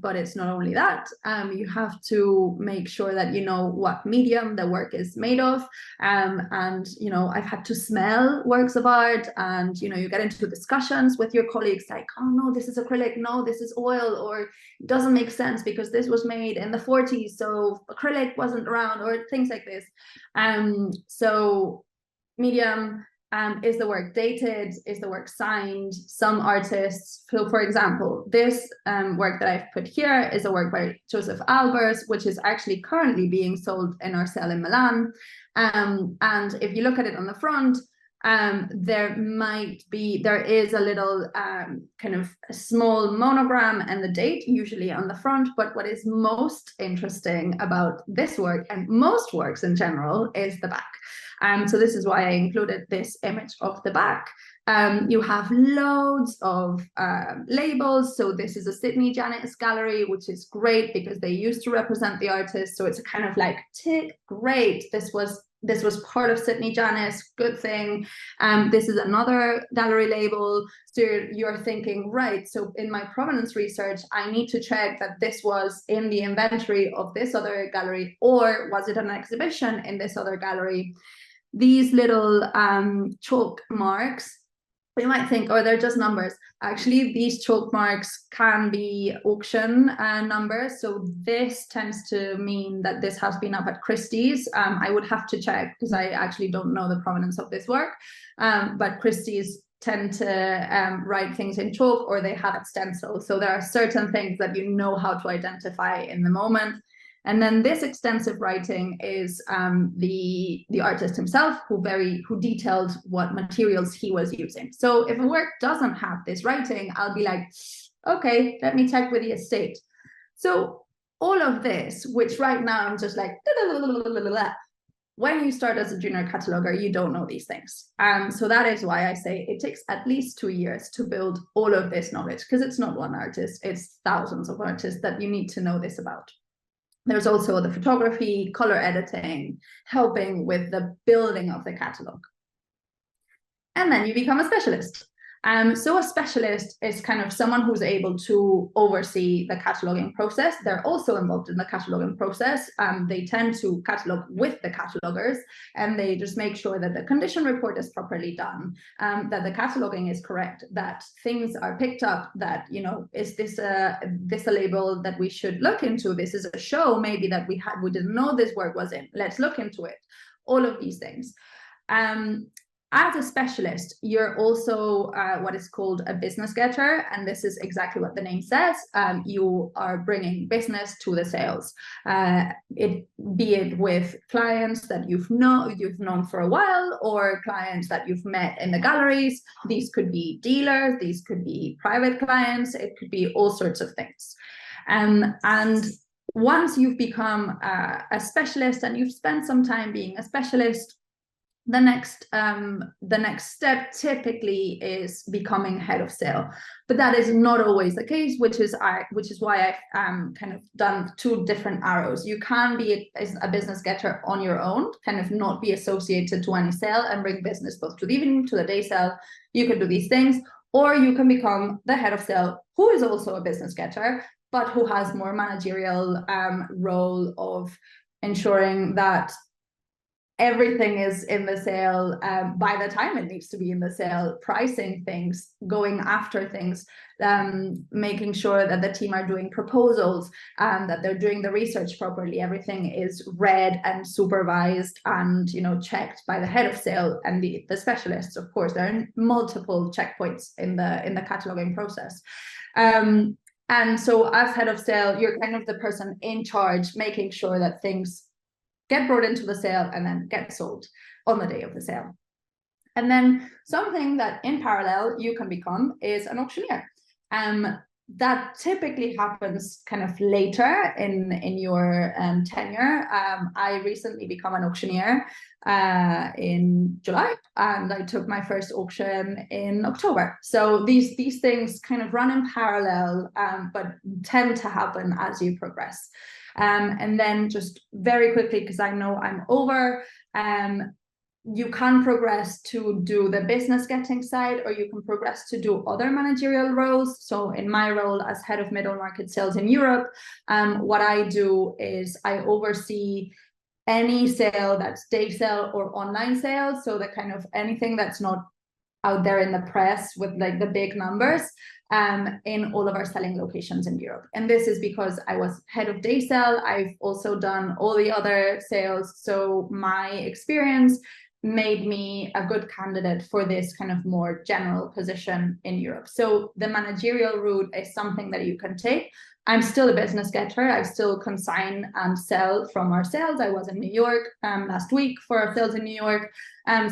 but it's not only that. You have to make sure that you know what medium the work is made of, and you know, I've had to smell works of art, and you know, you get into discussions with your colleagues like, oh no, this is acrylic, no, this is oil, or it doesn't make sense because this was made in the 40s, so acrylic wasn't around, or things like this. So medium, is the work dated, is the work signed? Some artists, so for example, this work that I've put here is a work by Joseph Albers, which is actually currently being sold in our sale in Milan. And if you look at it on the front, there is a little kind of a small monogram and the date usually on the front, but what is most interesting about this work and most works in general is the back. So this is why I included this image of the back. You have loads of labels. So this is a Sidney Janis gallery, which is great because they used to represent the artist. So it's a kind of like, tick, great, this was part of Sidney Janis, good thing. This is another gallery label. So you're thinking, right, so in my provenance research, I need to check that this was in the inventory of this other gallery, or was it an exhibition in this other gallery? These little chalk marks, you might think, oh, they're just numbers. Actually, these chalk marks can be auction numbers. So this tends to mean that this has been up at Christie's. I would have to check because I actually don't know the provenance of this work. But Christie's tend to write things in chalk, or they have it stenciled. So there are certain things that you know how to identify in the moment. And then this extensive writing is the artist himself who detailed what materials he was using. So if a work doesn't have this writing, I'll be like, okay, let me check with the estate. So all of this, which right now I'm just like, when you start as a junior cataloger, you don't know these things. So that is why I say it takes at least 2 years to build all of this knowledge, because it's not one artist, it's thousands of artists that you need to know this about. There's also the photography, color editing, helping with the building of the catalog. And then you become a specialist. So a specialist is kind of someone who's able to oversee the cataloging process. They're also involved in the cataloging process. They tend to catalog with the catalogers, and they just make sure that the condition report is properly done, that the cataloging is correct, that things are picked up, that, you know, is this a label that we should look into? This is a show maybe that we didn't know this work was in. Let's look into it. All of these things. As a specialist, you're also what is called a business getter, and this is exactly what the name says. You are bringing business to the sales, be it with clients that you've known for a while, or clients that you've met in the galleries. These could be dealers, these could be private clients, it could be all sorts of things. And once you've become a specialist and you've spent some time being a specialist, the next step typically is becoming head of sale, but that is not always the case, which is why I've kind of done 2 different arrows. You can be a business getter on your own, kind of not be associated to any sale and bring business both to the evening, to the day sale. You can do these things, or you can become the head of sale, who is also a business getter, but who has more managerial role of ensuring that everything is in the sale by the time it needs to be in the sale, pricing things, going after things, making sure that the team are doing proposals, that they're doing the research properly. Everything is read and supervised and, you know, checked by the head of sale and the specialists. Of course, there are multiple checkpoints in the cataloging process. And so as head of sale, you're kind of the person in charge, making sure that things get brought into the sale and then get sold on the day of the sale. And then something that in parallel you can become is an auctioneer. that typically happens kind of later in your tenure. I recently become an auctioneer in July, and I took my first auction in October. So these things kind of run in parallel, but tend to happen as you progress. And then just very quickly, because I know I'm over, you can progress to do the business getting side, or you can progress to do other managerial roles. So in my role as head of middle market sales in Europe, what I do is I oversee any sale that's day sale or online sales. So the kind of anything that's not out there in the press with like the big numbers, in all of our selling locations in Europe. And this is because I was head of day sale. I've also done all the other sales. So my experience made me a good candidate for this kind of more general position in Europe. So the managerial route is something that you can take. I'm still a business getter. I still consign and sell from our sales. I was in New York last week for our sales in New York.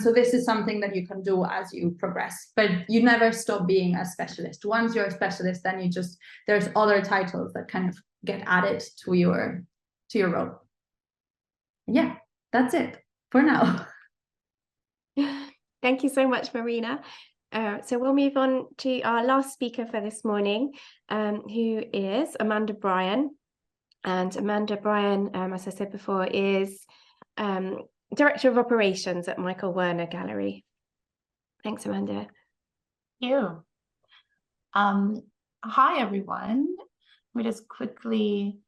So this is something that you can do as you progress, but you never stop being a specialist. Once you're a specialist, then there's other titles that kind of get added to your role. Yeah, that's it for now. Thank you so much, Marina. So we'll move on to our last speaker for this morning, who is Amanda Bryan. And Amanda Bryan, as I said before, is Director of Operations at Michael Werner Gallery. Thanks, Amanda. Thank you. Hi, everyone. Let me just quickly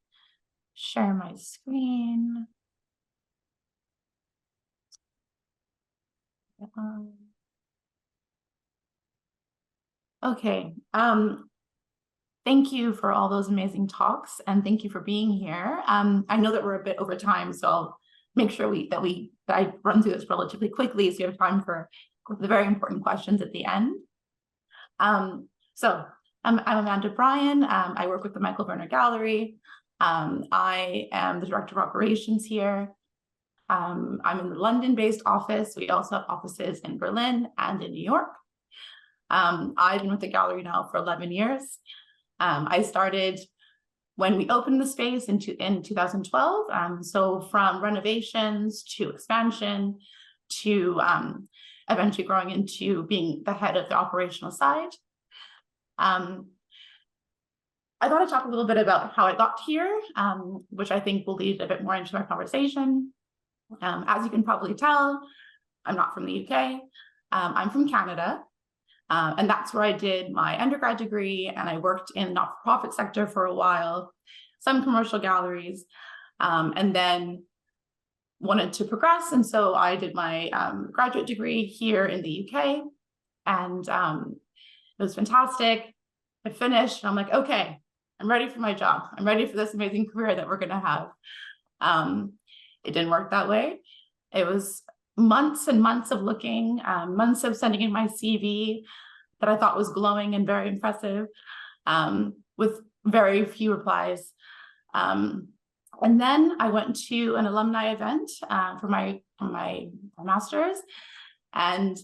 share my screen. Okay. Thank you for all those amazing talks, and thank you for being here. I know that we're a bit over time, so I'll make sure that I run through this relatively quickly, so you have time for the very important questions at the end. So I'm Amanda Bryan. I work with the Michael Werner Gallery. I am the Director of Operations here. I'm in the London-based office. We also have offices in Berlin and in New York. I've been with the gallery now for 11 years. I started when we opened the space in 2012. So from renovations to expansion to eventually growing into being the head of the operational side. I thought I'd talk a little bit about how I got here, which I think will lead a bit more into our conversation. As you can probably tell, I'm not from the UK. I'm from Canada. And that's where I did my undergrad degree, and I worked in the not-for-profit sector for a while, some commercial galleries, and then wanted to progress. And so I did my graduate degree here in the UK, and it was fantastic. I finished, and I'm like, okay, I'm ready for my job. I'm ready for this amazing career that we're going to have. It didn't work that way. It was months and months of looking, months of sending in my CV that I thought was glowing and very impressive, with very few replies. And then I went to an alumni event for my master's, and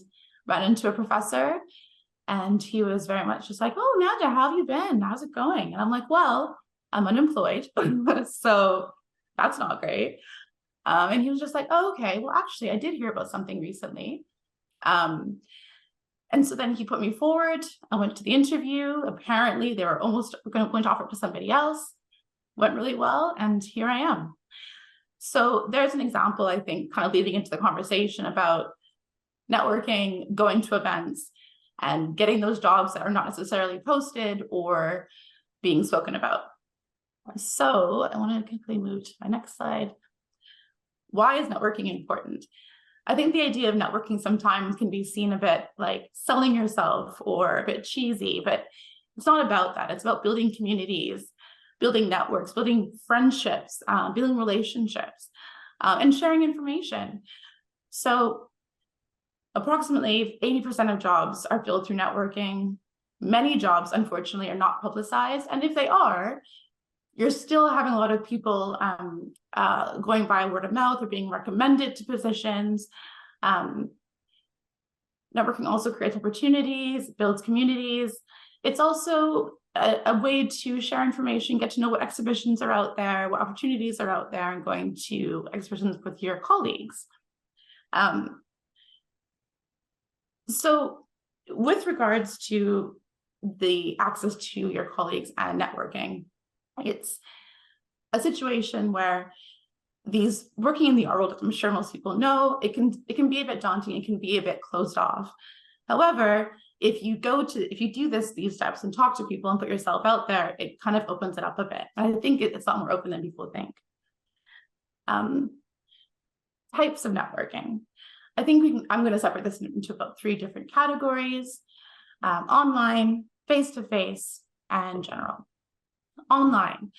ran into a professor, and he was very much just like, "Oh, Amanda, how have you been? How's it going?" And I'm like, "Well, I'm unemployed, so that's not great." And he was just like, "Oh, okay, well, actually, I did hear about something recently." And so then he put me forward. I went to the interview. Apparently, they were almost going to offer it to somebody else. Went really well, and here I am. So there's an example, I think, kind of leading into the conversation about networking, going to events, and getting those jobs that are not necessarily posted or being spoken about. So I want to quickly move to my next slide. Why is networking important? I think the idea of networking sometimes can be seen a bit like selling yourself or a bit cheesy, but it's not about that. It's about building communities, building networks, building friendships, building relationships, and sharing information. So approximately 80% of jobs are filled through networking. Many jobs, unfortunately, are not publicized. And if they are, you're still having a lot of people going by word of mouth or being recommended to positions. Networking also creates opportunities, builds communities. It's also a way to share information, get to know what exhibitions are out there, what opportunities are out there, and going to exhibitions with your colleagues. So with regards to the access to your colleagues and networking, it's a situation where these working in the art world, I'm sure most people know, it can be a bit daunting, it can be a bit closed off. However, if you do these steps and talk to people and put yourself out there, it kind of opens it up a bit. And I think it's a lot more open than people think. Types of networking. I think I'm going to separate this into about 3 different categories: online, face-to-face, and general. Online.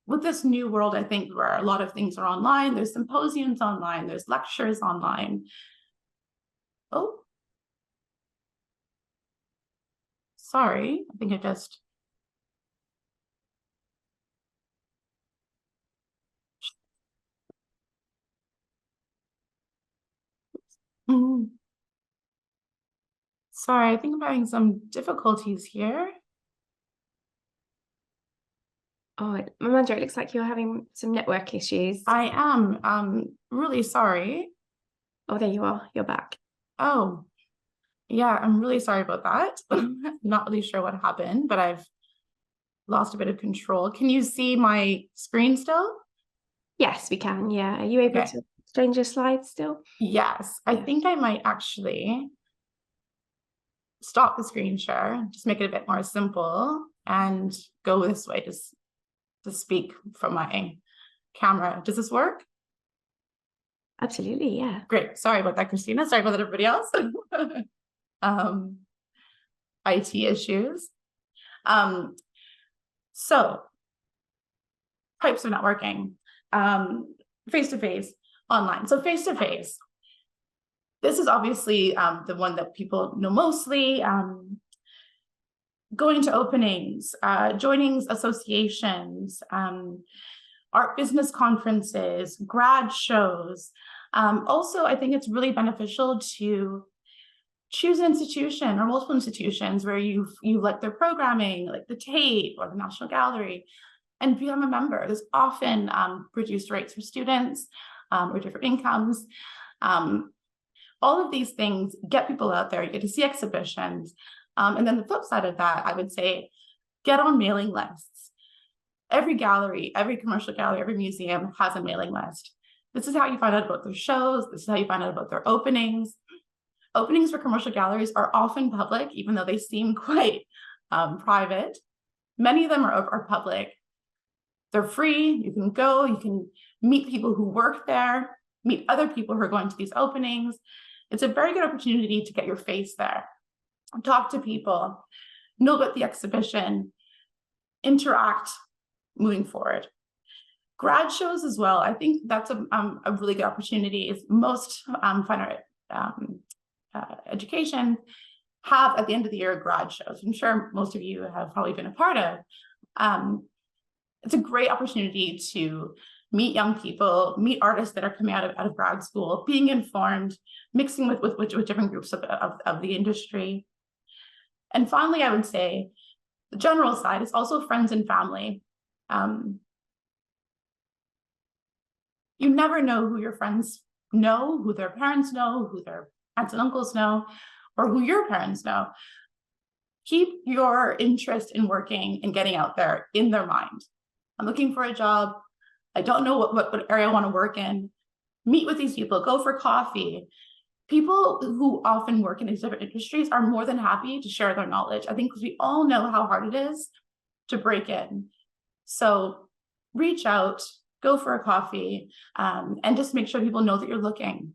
With this new world, I think, where a lot of things are online, there's symposiums online, there's lectures online. Oh, sorry, I think I just... Sorry, I think I'm having some difficulties here. Oh, Amanda, it looks like you're having some network issues. I am. Really sorry. Oh, there you are. You're back. Oh, yeah, I'm really sorry about that. I'm not really sure what happened, but I've lost a bit of control. Can you see my screen still? Yes, we can. Yeah. Are you able to change your slides still? Yes, I think I might actually stop the screen share, just make it a bit more simple, and go this way, just to speak from my camera. Does this work? Absolutely, yeah. Great. Sorry about that, Christina. Sorry about that, everybody else. IT issues. So, types of networking. Face-to-face, online. So face-to-face. This is obviously the one that people know mostly. Going to openings, joining associations, art business conferences, grad shows. Also, I think it's really beneficial to choose an institution or multiple institutions where you like their programming, like the Tate or the National Gallery, and become a member. There's often reduced rates for students or different incomes. All of these things get people out there. You get to see exhibitions. And then the flip side of that, I would say, get on mailing lists. Every gallery, every commercial gallery, every museum has a mailing list. This is how you find out about their shows. This is how you find out about their openings. Openings for commercial galleries are often public, even though they seem quite private. Many of them are public. They're free. You can go, you can meet people who work there, meet other people who are going to these openings. It's a very good opportunity to get your face there, talk to people, know about the exhibition, interact moving forward. Grad shows as well. I think that's a really good opportunity. Is most fine art education have at the end of the year grad shows. I'm sure most of you have probably been a part of. It's a great opportunity to meet young people, meet artists that are coming out of grad school, being informed, mixing with different groups of the industry. And finally, I would say the general side is also friends and family. You never know who your friends know, who their parents know, who their aunts and uncles know, or who your parents know. Keep your interest in working and getting out there in their mind. I'm looking for a job. I don't know what area I want to work in. Meet with these people, go for coffee. People who often work in these different industries are more than happy to share their knowledge. I think because we all know how hard it is to break in. So reach out, go for a coffee, and just make sure people know that you're looking.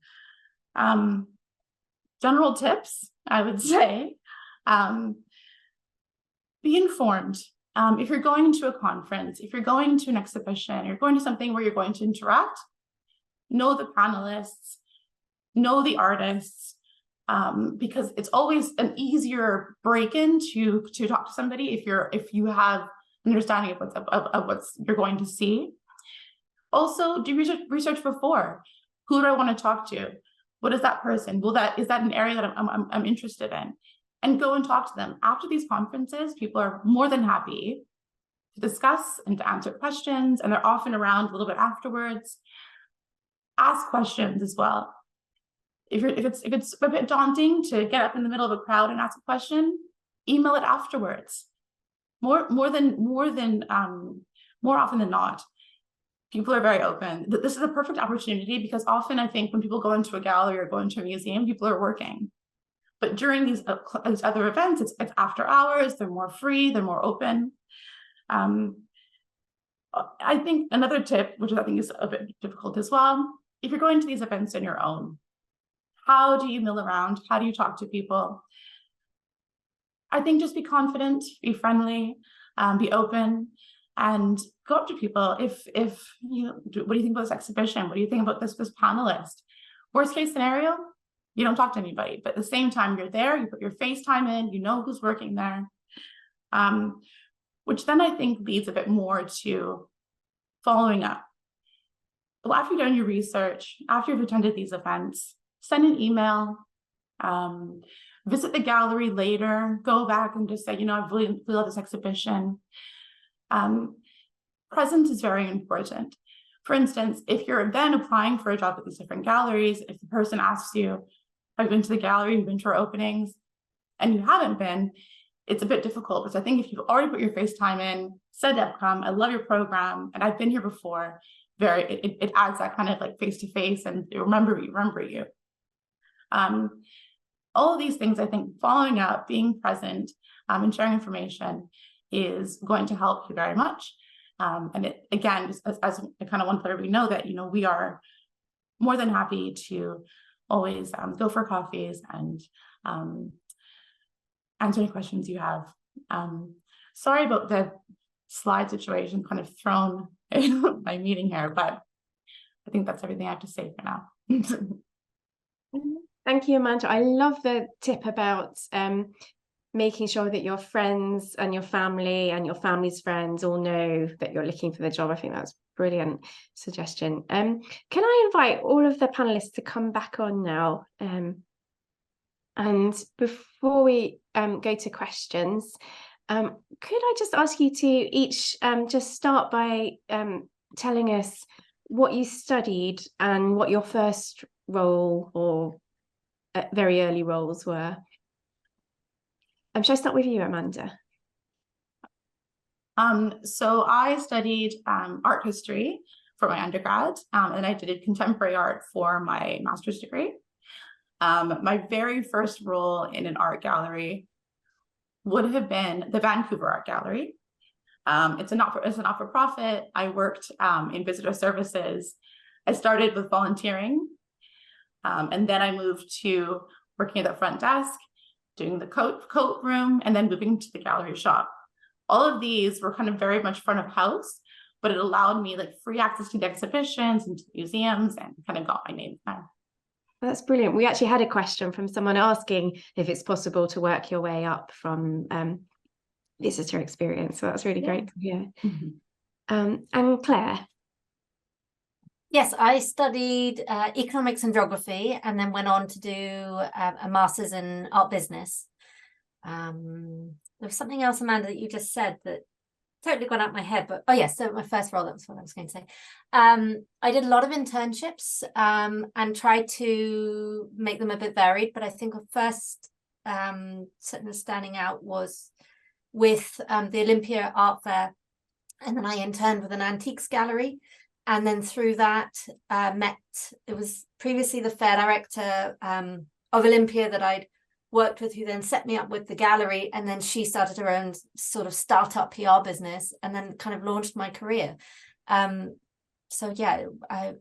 General tips, I would say, be informed. If you're going to a conference, if you're going to an exhibition, you're going to something where you're going to interact, know the panelists, know the artists, because it's always an easier break-in to talk to somebody if you have an understanding of what you're going to see. Also, do research before. Who do I want to talk to? What is that person? Is that an area that I'm interested in? and go and talk to them. After these conferences, people are more than happy to discuss and to answer questions, and they're often around a little bit afterwards. Ask questions as well. If it's a bit daunting to get up in the middle of a crowd and ask a question, email it afterwards. More often than not, people are very open. This is a perfect opportunity, because often I think when people go into a gallery or go into a museum, people are working. But during these other events, it's after hours, they're more free, they're more open. I think another tip, which I think is a bit difficult as well, if you're going to these events on your own, how do you mill around? How do you talk to people? I think just be confident, be friendly, be open, and go up to people. If you know, what do you think about this exhibition? What do you think about this panelist? Worst case scenario, you don't talk to anybody, but at the same time, you're there, you put your FaceTime in, you know who's working there, which then I think leads a bit more to following up. Well, after you've done your research, after you've attended these events, send an email, visit the gallery later, go back and just say, you know, I really love this exhibition. Presence is very important. For instance, if you're then applying for a job at these different galleries, if the person asks you, have you been to the gallery, you've been to our openings, and you haven't been, it's a bit difficult. Because I think if you've already put your FaceTime in, said Epcom, I love your program, and I've been here before, it adds that kind of like face-to-face and remember you. All of these things, I think following up, being present, and sharing information is going to help you very much. And it, again, just as I kind of want to let everybody know that, you know, we are more than happy to always go for coffees and answer any questions you have. Sorry about the slide situation, kind of thrown in my meeting here, but I think that's everything I have to say for now. Thank you, Amanda. I love the tip about making sure that your friends and your family and your family's friends all know that you're looking for the job. I think that's a brilliant suggestion. Can I invite all of the panelists to come back on now? And before we go to questions, could I just ask you to each just start by telling us what you studied and what your first role or very early roles were? Shall I start with you, Amanda? So I studied art history for my undergrad, and I did contemporary art for my master's degree. My very first role in an art gallery would have been the Vancouver Art Gallery. It's a not-for-profit. I worked in visitor services. I started with volunteering, and then I moved to working at the front desk, doing the coat room, and then moving to the gallery shop. All of these were kind of very much front of house, but it allowed me like free access to the exhibitions and to the museums, and kind of got my name there. That's brilliant. We actually had a question from someone asking if it's possible to work your way up from visitor experience. So that's really great to hear. Mm-hmm. And Claire? Yes, I studied economics and geography, and then went on to do a master's in art business. There was something else, Amanda, that you just said that totally gone out my head, but oh yes, so my first role, that was what I was going to say. I did a lot of internships and tried to make them a bit varied, but I think the first standing out was with the Olympia Art Fair, and then I interned with an antiques gallery. And then through that, it was previously the fair director of Olympia that I'd worked with, who then set me up with the gallery. And then she started her own sort of startup PR business, and then kind of launched my career. So yeah, I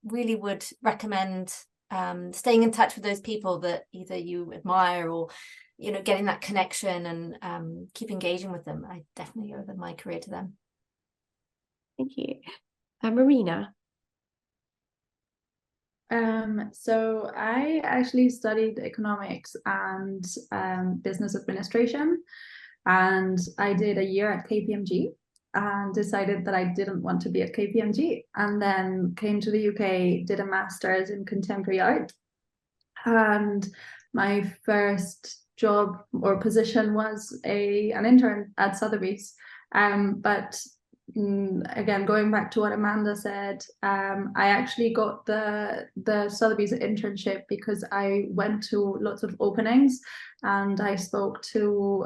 really would recommend staying in touch with those people that either you admire or, you know, getting that connection and keep engaging with them. I definitely owe my career to them. Thank you. Marina? So I actually studied economics and business administration, and I did a year at KPMG and decided that I didn't want to be at KPMG, and then came to the UK, did a master's in contemporary art, and my first job or position was an intern at Sotheby's. But again, going back to what Amanda said, I actually got the Sotheby's internship because I went to lots of openings and I spoke to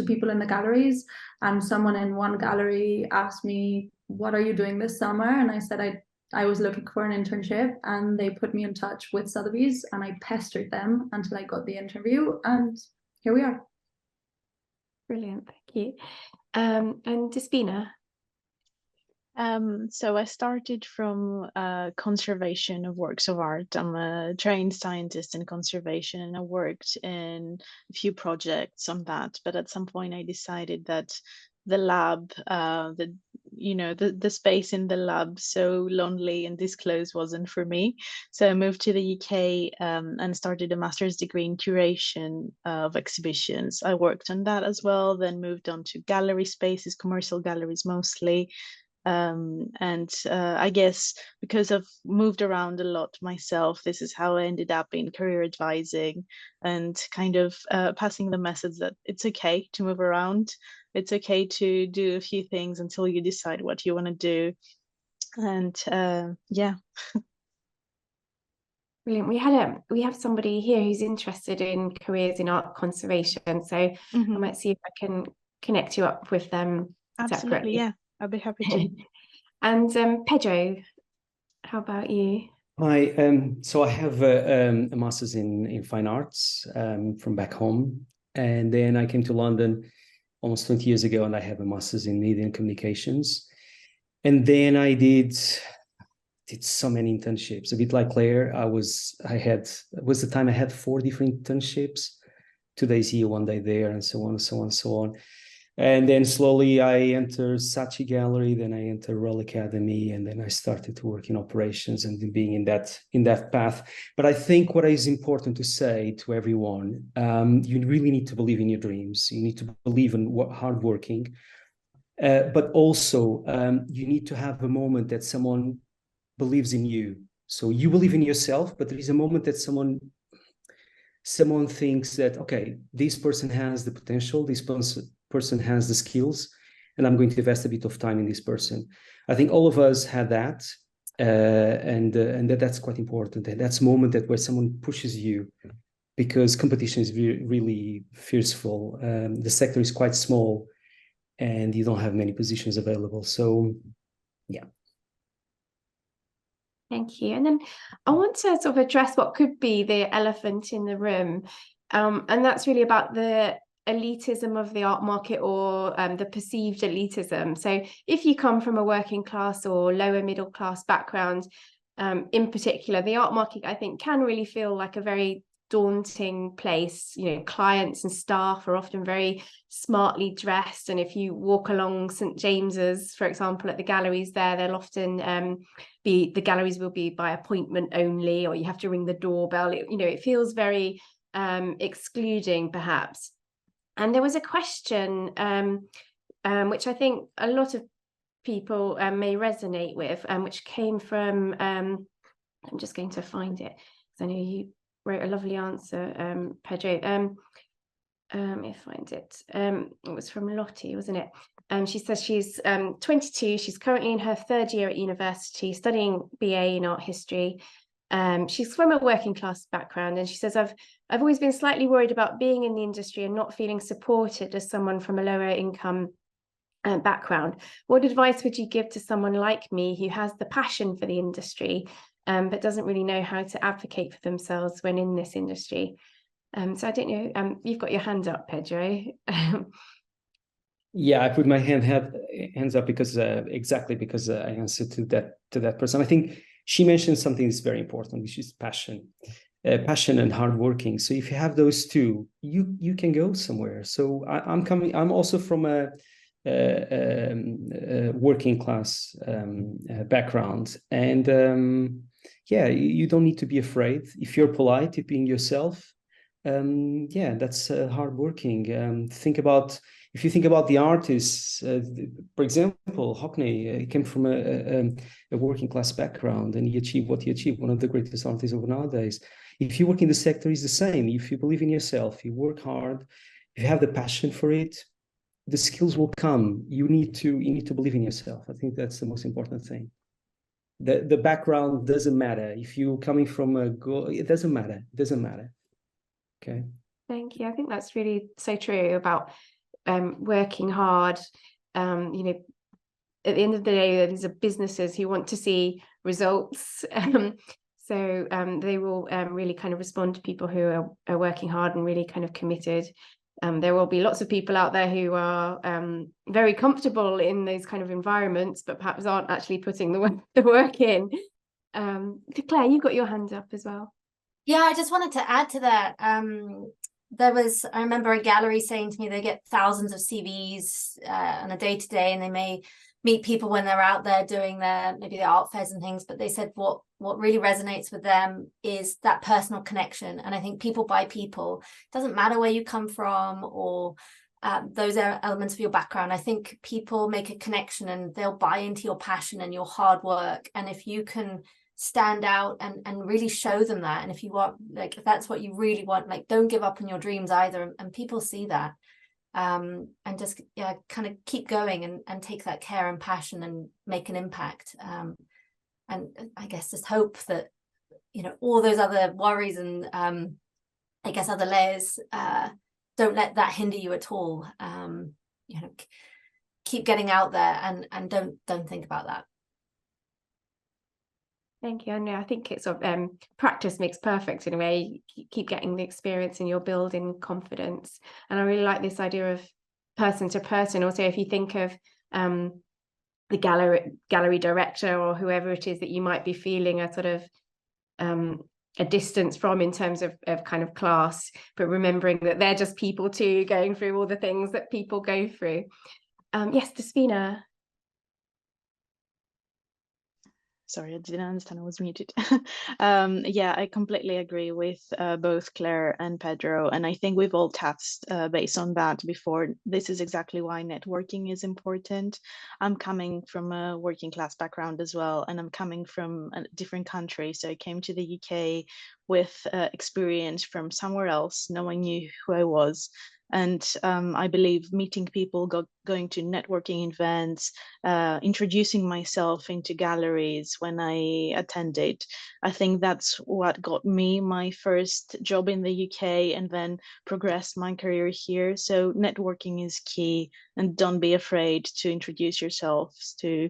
people in the galleries, and someone in one gallery asked me, "What are you doing this summer?" And I said I was looking for an internship, and they put me in touch with Sotheby's, and I pestered them until I got the interview, and here we are. Brilliant, thank you. And Despina? So I started from conservation of works of art. I'm a trained scientist in conservation, and I worked in a few projects on that. But at some point, I decided that the lab, the space in the lab, so lonely and disclosed, wasn't for me. So I moved to the UK and started a master's degree in curation of exhibitions. I worked on that as well, then moved on to gallery spaces, commercial galleries mostly. I guess because I've moved around a lot myself, this is how I ended up in career advising and kind of passing the message that it's okay to move around. It's okay to do a few things until you decide what you want to do. And yeah. Brilliant. We have somebody here who's interested in careers in art conservation, so I might see if I can connect you up with them. Absolutely, separately. yeah, I'll be happy to. And Pedro, how about you? So I have a master's in fine arts from back home, and then I came to London almost 20 years ago, and I have a master's in media and communications. And then I did so many internships, a bit like Claire. It was the time I had 4 different internships, 2 days here, 1 day there, and so on and so on and so on. And then slowly I entered Saatchi Gallery, then I entered Royal Academy, and then I started to work in operations and being in that path. But I think what is important to say to everyone, you really need to believe in your dreams. You need to believe in hardworking, but also you need to have a moment that someone believes in you. So you believe in yourself, but there is a moment that someone thinks that, okay, this person has the potential, this person has the skills, and I'm going to invest a bit of time in this person. I think all of us had that, and that's quite important. And that's a moment where someone pushes you, because competition is really fearful. The sector is quite small, and you don't have many positions available. So, yeah. Thank you. And then I want to sort of address what could be the elephant in the room, and that's really about the elitism of the art market, or the perceived elitism. So if you come from a working class or lower middle class background, in particular, the art market, I think, can really feel like a very daunting place. You know, clients and staff are often very smartly dressed, and if you walk along St. James's, for example, at the galleries there, they'll often the galleries will be by appointment only, or you have to ring the doorbell. It feels very excluding, perhaps. And there was a question which I think a lot of people may resonate with, which came from I'm just going to find it because I know you wrote a lovely answer, Pedro. Let me find it. It was from Lottie, wasn't it? She says she's 22. She's currently in her 3rd year at university, studying BA in art history. She's from a working class background, and she says, I've always been slightly worried about being in the industry and not feeling supported as someone from a lower income background. What advice would you give to someone like me who has the passion for the industry, but doesn't really know how to advocate for themselves when in this industry? So I don't know, you've got your hand up, Pedro. Yeah, I put my hands up because because I answered to that person. I think she mentioned something that's very important, which is passion and hardworking. So if you have those two, you can go somewhere. So I'm also from a working class background, and you don't need to be afraid. If you're polite, if being yourself, that's hardworking. Think about if you think about the artists, for example, Hockney came from a working class background, and he achieved what he achieved, one of the greatest artists of nowadays. If you work in the sector, it's the same. If you believe in yourself, you work hard, if you have the passion for it, the skills will come. You need to believe in yourself. I think that's the most important thing. The background doesn't matter. If you're coming from it doesn't matter. It doesn't matter. Okay. Thank you. I think that's really so true about working hard. You know, at the end of the day, these are businesses who want to see results. So they will really kind of respond to people who are working hard and really kind of committed. There will be lots of people out there who are very comfortable in those kind of environments, but perhaps aren't actually putting the work in. Claire, you got your hand up as well. Yeah, I just wanted to add to that. I remember a gallery saying to me they get thousands of CVs on a day-to-day, and they may meet people when they're out there doing maybe their art fairs and things, but they said what really resonates with them is that personal connection. And I think people buy people. It doesn't matter where you come from or those are elements of your background. I think people make a connection and they'll buy into your passion and your hard work. And if you can stand out and really show them that, and if you want, like, if that's what you really want, like, don't give up on your dreams either, and people see that. And just kind of keep going and take that care and passion and make an impact. And I guess just hope that, you know, all those other worries and I guess other layers, don't let that hinder you at all. You know, keep getting out there and don't think about that. Thank you. And I think it's sort of practice makes perfect in a way. You keep getting the experience and you're building confidence. And I really like this idea of person to person. Also, if you think of the gallery director or whoever it is that you might be feeling a sort of a distance from in terms of kind of class, but remembering that they're just people too, going through all the things that people go through. Yes, Despina. Sorry, I didn't understand I was muted. Yeah, I completely agree with both Claire and Pedro. And I think we've all touched based on that before. This is exactly why networking is important. I'm coming from a working class background as well, and I'm coming from a different country. So I came to the UK with experience from somewhere else. No one knew who I was. And I believe meeting people, going to networking events, introducing myself into galleries when I attended, I think that's what got me my first job in the UK and then progressed my career here. So networking is key, and don't be afraid to introduce yourselves to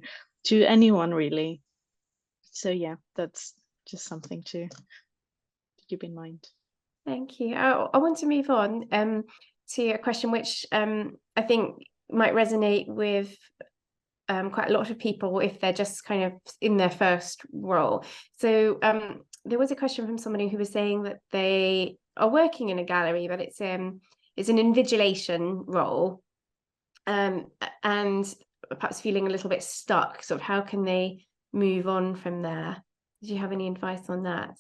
anyone really. So yeah, that's just something to keep in mind. Thank you. I want to move on to a question which I think might resonate with quite a lot of people if they're just kind of in their first role. So there was a question from somebody who was saying that they are working in a gallery, but it's an invigilation role, and perhaps feeling a little bit stuck. Sort of how can they move on from there? Do you have any advice on that?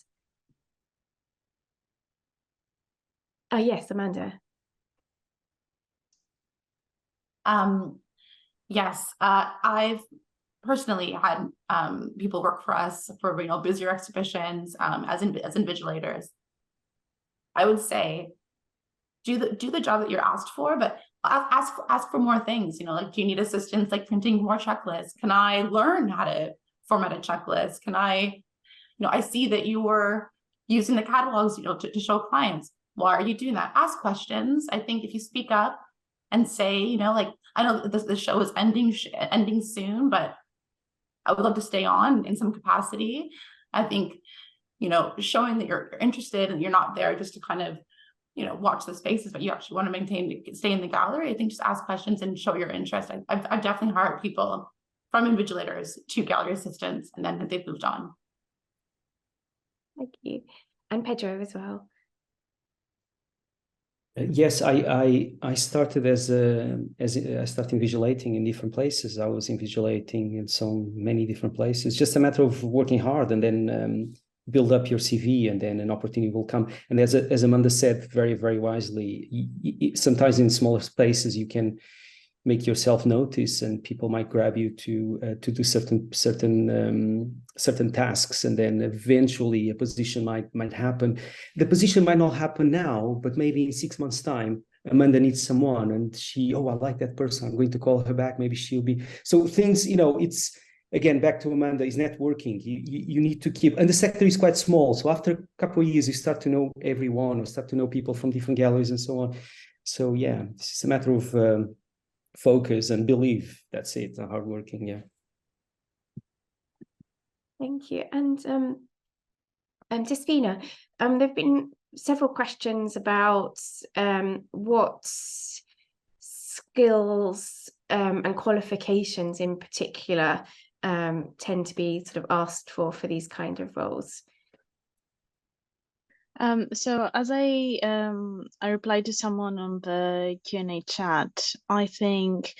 Oh yes, Amanda. Yes, I've personally had people work for us for busier exhibitions as invigilators. I would say do the job that you're asked for, but ask for more things. Like, do you need assistance like printing more checklists? Can I learn how to format a checklist? Can I see that you were using the catalogs to show clients. Why are you doing that? Ask questions. I think if you speak up and say, like, I know the show is ending soon, but I would love to stay on in some capacity. I think, showing that you're interested and you're not there just to kind of, watch the spaces, but you actually want to stay in the gallery. I think just ask questions and show your interest. I've definitely hired people from invigilators to gallery assistants, and then they've moved on. Thank you. And Pedro as well. Yes, I started I started invigilating in different places. I was invigilating in so many different places. Just a matter of working hard and then build up your CV, and then an opportunity will come. And as Amanda said very, very wisely, sometimes in smaller spaces you can make yourself notice, and people might grab you to do certain tasks, and then eventually a position might happen. The position might not happen now, but maybe in 6 months' time, Amanda needs someone, and I like that person, I'm going to call her back, maybe she'll be. So things, it's, again, back to Amanda, is networking. You need to keep, and the sector is quite small, so after a couple of years you start to know everyone, or start to know people from different galleries and so on. So yeah, it's just a matter of focus and belief. That's it. Hardworking. Yeah. Thank you. And Despina, there've been several questions about what skills and qualifications in particular tend to be sort of asked for these kind of roles. So as I replied to someone on the Q&A chat, I think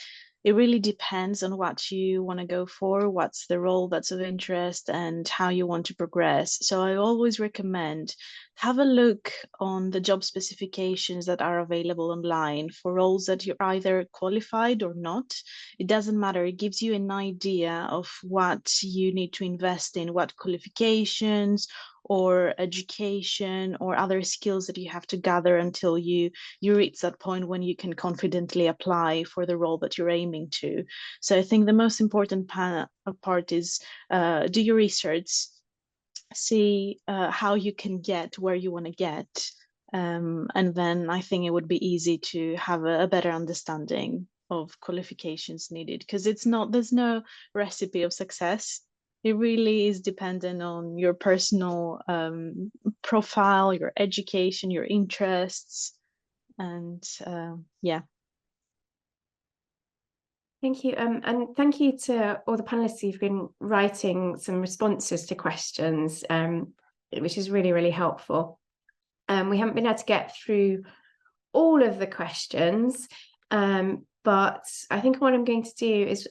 it really depends on what you want to go for, what's the role that's of interest, and how you want to progress. So I always recommend have a look on the job specifications that are available online for roles that you're either qualified or not. It doesn't matter. It gives you an idea of what you need to invest in, what qualifications or education or other skills that you have to gather until you reach that point when you can confidently apply for the role that you're aiming to. So I think the most important part is do your research, see how you can get where you want to get, and then I think it would be easy to have a better understanding of qualifications needed, because there's no recipe of success. It really is dependent on your personal profile, your education, your interests, and yeah. Thank you. And thank you to all the panelists who've been writing some responses to questions, which is really, really helpful. We haven't been able to get through all of the questions, but I think what I'm going to do is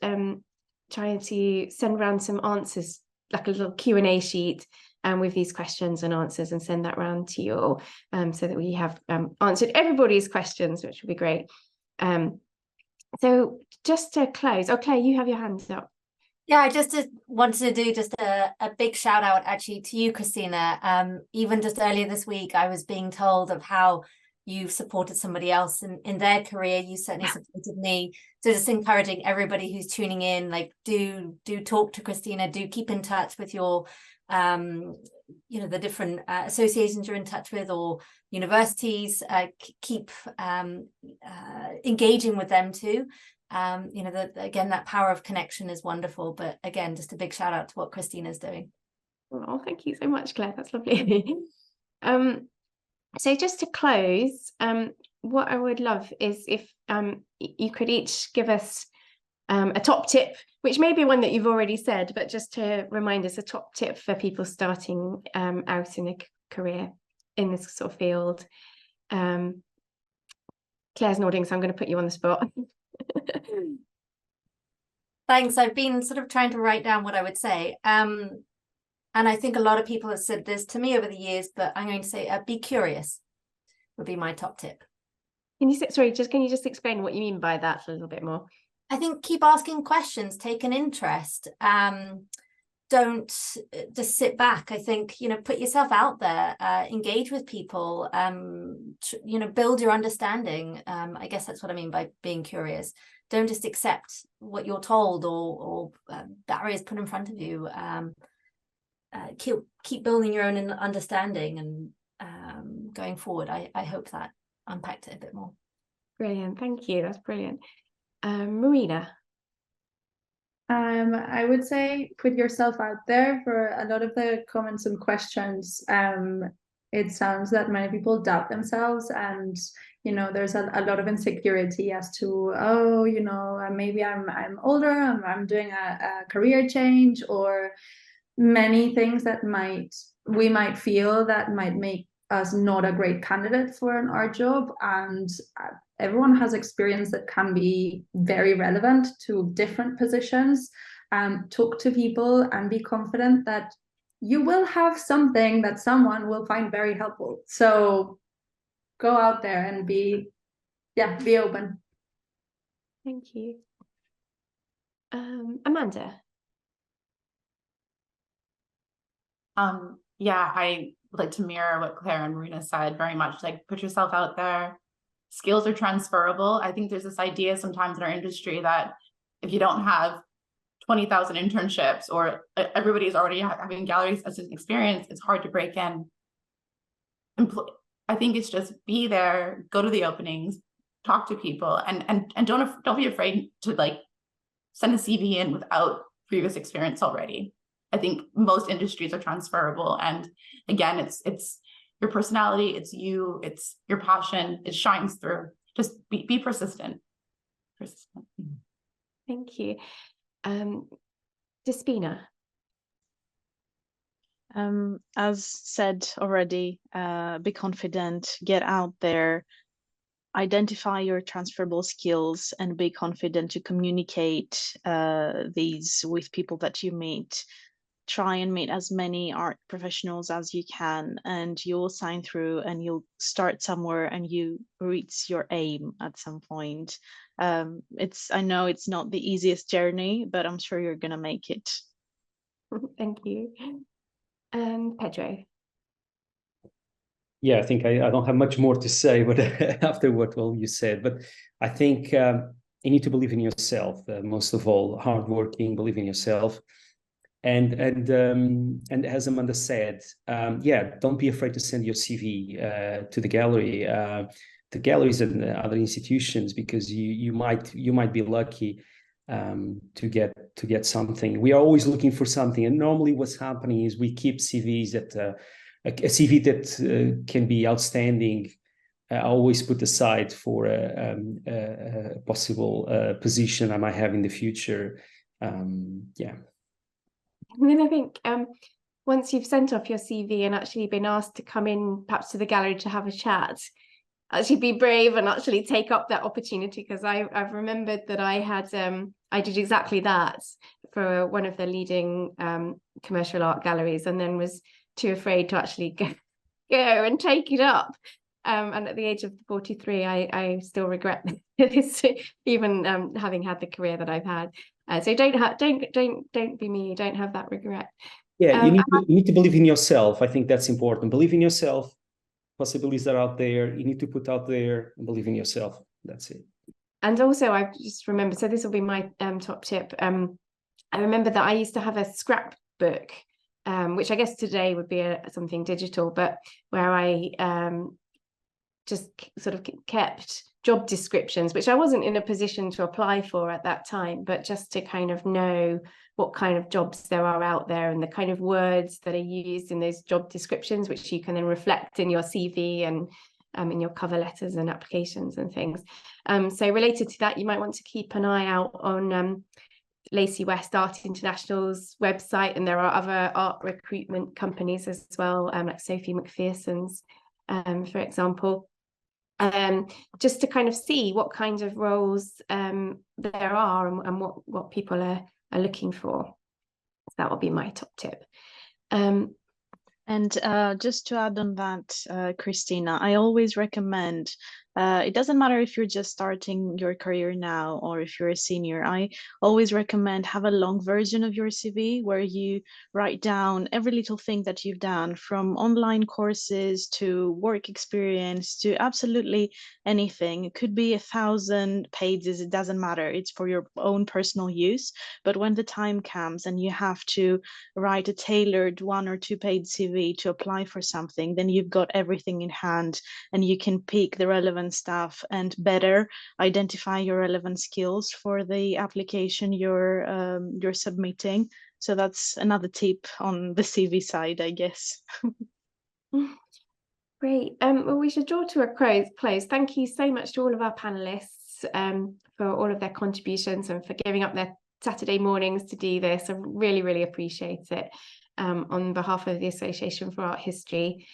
trying to send around some answers, like a little Q&A sheet with these questions and answers, and send that around to you all, so that we have answered everybody's questions, which would be great. So just to close, Claire, you have your hands up. Yeah, I just wanted to do just a big shout out actually to you, Christina. Even just earlier this week, I was being told of how you've supported somebody else in their career. You certainly supported me. So just encouraging everybody who's tuning in, like do talk to Christina, do keep in touch with your the different associations you're in touch with, or universities. Keep engaging with them too. Again, that power of connection is wonderful. But again, just a big shout out to what Christina's doing. Oh, thank you so much, Claire. That's lovely. So just to close, what I would love is if you could each give us a top tip, which may be one that you've already said, but just to remind us, a top tip for people starting out in a career in this sort of field. Claire's nodding, so I'm going to put you on the spot. Thanks. I've been sort of trying to write down what I would say. And I think a lot of people have said this to me over the years, but I'm going to say be curious would be my top tip. Can you just explain what you mean by that a little bit more? I think keep asking questions, take an interest. Don't just sit back. I think, put yourself out there, engage with people, build your understanding. I guess that's what I mean by being curious. Don't just accept what you're told or barriers put in front of you. Keep building your own understanding and going forward. I hope that unpacked it a bit more. Brilliant. Thank you. That's brilliant. Marina. I would say put yourself out there. For a lot of the comments and questions, it sounds that many people doubt themselves, and there's a lot of insecurity as to maybe I'm older, I'm doing a career change, or many things that we might feel that might make us not a great candidate for an art job. And everyone has experience that can be very relevant to different positions. Talk to people and be confident that you will have something that someone will find very helpful. So go out there and be open. Thank you. Amanda. Yeah, I would like to mirror what Claire and Marina said, very much like put yourself out there. Skills are transferable. I think there's this idea sometimes in our industry that if you don't have 20,000 internships or everybody's already having galleries as an experience, it's hard to break in. I think it's just be there, go to the openings, talk to people, and don't be afraid to like send a CV in without previous experience already. I think most industries are transferable, and again, it's your personality, it's you, it's your passion, it shines through. Just be persistent. Thank you. Despina. As said already, be confident, get out there, identify your transferable skills, and be confident to communicate these with people that you meet. Try and meet as many art professionals as you can, and you'll sign through and you'll start somewhere and you reach your aim at some point. I know it's not the easiest journey, but I'm sure you're gonna make it. Thank you. Pedro. Yeah, I think I don't have much more to say, but after what you said, but I think you need to believe in yourself, most of all, hardworking, believe in yourself. And as Amanda said, don't be afraid to send your CV to the gallery, to galleries and other institutions, because you might be lucky to get something. We are always looking for something, and normally what's happening is we keep CVs that a CV that can be outstanding. Always put aside for a possible position I might have in the future. And then I think once you've sent off your CV and actually been asked to come in perhaps to the gallery to have a chat, actually be brave and actually take up that opportunity, because I've remembered that I did exactly that for one of the leading commercial art galleries, and then was too afraid to actually go and take it up. And at the age of 43, I still regret this, even having had the career that I've had. So don't be me. Don't have that regret. Yeah, you need to believe in yourself. I think that's important. Believe in yourself. Possibilities are out there. You need to put out there and believe in yourself. That's it. And also, I just remember. So this will be my top tip. I remember that I used to have a scrapbook, which I guess today would be something digital, but where I just sort of kept job descriptions, which I wasn't in a position to apply for at that time, but just to kind of know what kind of jobs there are out there and the kind of words that are used in those job descriptions, which you can then reflect in your CV and in your cover letters and applications and things. So related to that, you might want to keep an eye out on Lacey West Art International's website, and there are other art recruitment companies as well, like Sophie McPherson's, for example. Just to kind of see what kinds of roles there are and what people are looking for. So that will be my top tip. And just to add on that, Christina, I always recommend, it doesn't matter if you're just starting your career now or if you're a senior, I always recommend have a long version of your CV where you write down every little thing that you've done, from online courses to work experience to absolutely anything. It could be 1,000 pages, it doesn't matter. It's for your own personal use. But when the time comes and you have to write a tailored 1 or 2 page CV to apply for something, then you've got everything in hand and you can pick the relevant stuff and better identify your relevant skills for the application you're submitting. So that's another tip on the CV side, I guess. Great. Well, we should draw to a close. Thank you so much to all of our panelists for all of their contributions and for giving up their Saturday mornings to do this. I really, really appreciate it on behalf of the Association for Art History.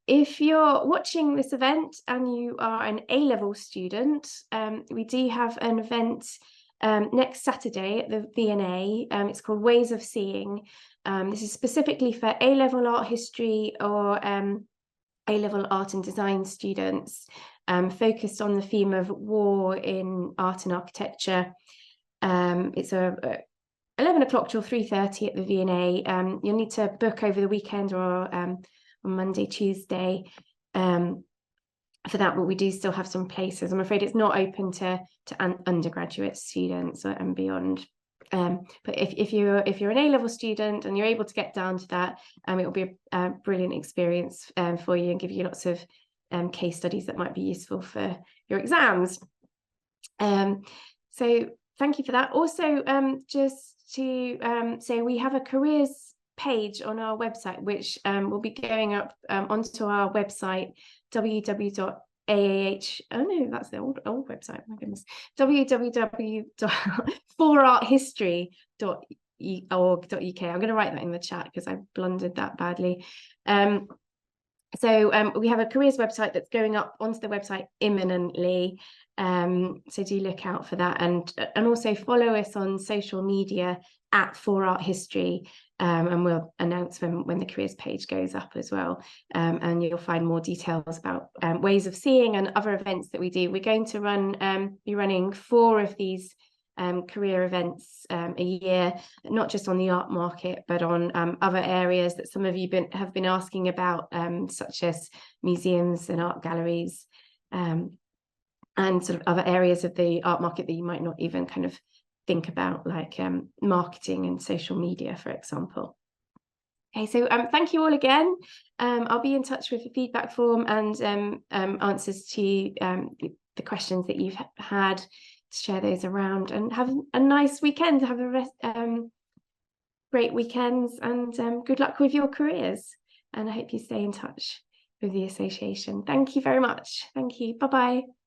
If you're watching this event and you are an A-level student, we do have an event next Saturday at the V&A. It's called Ways of Seeing. This is specifically for A-level art history or A-level art and design students, focused on the theme of war in art and architecture. It's 11 o'clock till 3:30 at the V&A. You'll need to book over the weekend or on Monday, Tuesday for that, but we do still have some places. I'm afraid it's not open to undergraduate students and beyond. But if you're an A-level student and you're able to get down to that, it will be a brilliant experience for you and give you lots of case studies that might be useful for your exams. So thank you for that. Also, just to say, we have a careers page on our website, which will be going up onto our website, www.aah. Oh no, that's the old website. My goodness, www.forarthistory.org.uk. I'm going to write that in the chat because I blundered that badly. So we have a careers website that's going up onto the website imminently. So do look out for that, and also follow us on social media at For Art History, and we'll announce when the careers page goes up as well. And you'll find more details about Ways of Seeing and other events that we do. We're going to be running 4 of these career events a year, not just on the art market, but on other areas that some of you have been asking about, such as museums and art galleries, and sort of other areas of the art market that you might not even kind of think about, like marketing and social media, for example. Okay, so thank you all again. I'll be in touch with a feedback form and answers to the questions that you've had, to share those around, and have a nice weekend. Have a great weekends, and good luck with your careers. And I hope you stay in touch with the association. Thank you very much. Thank you. Bye-bye.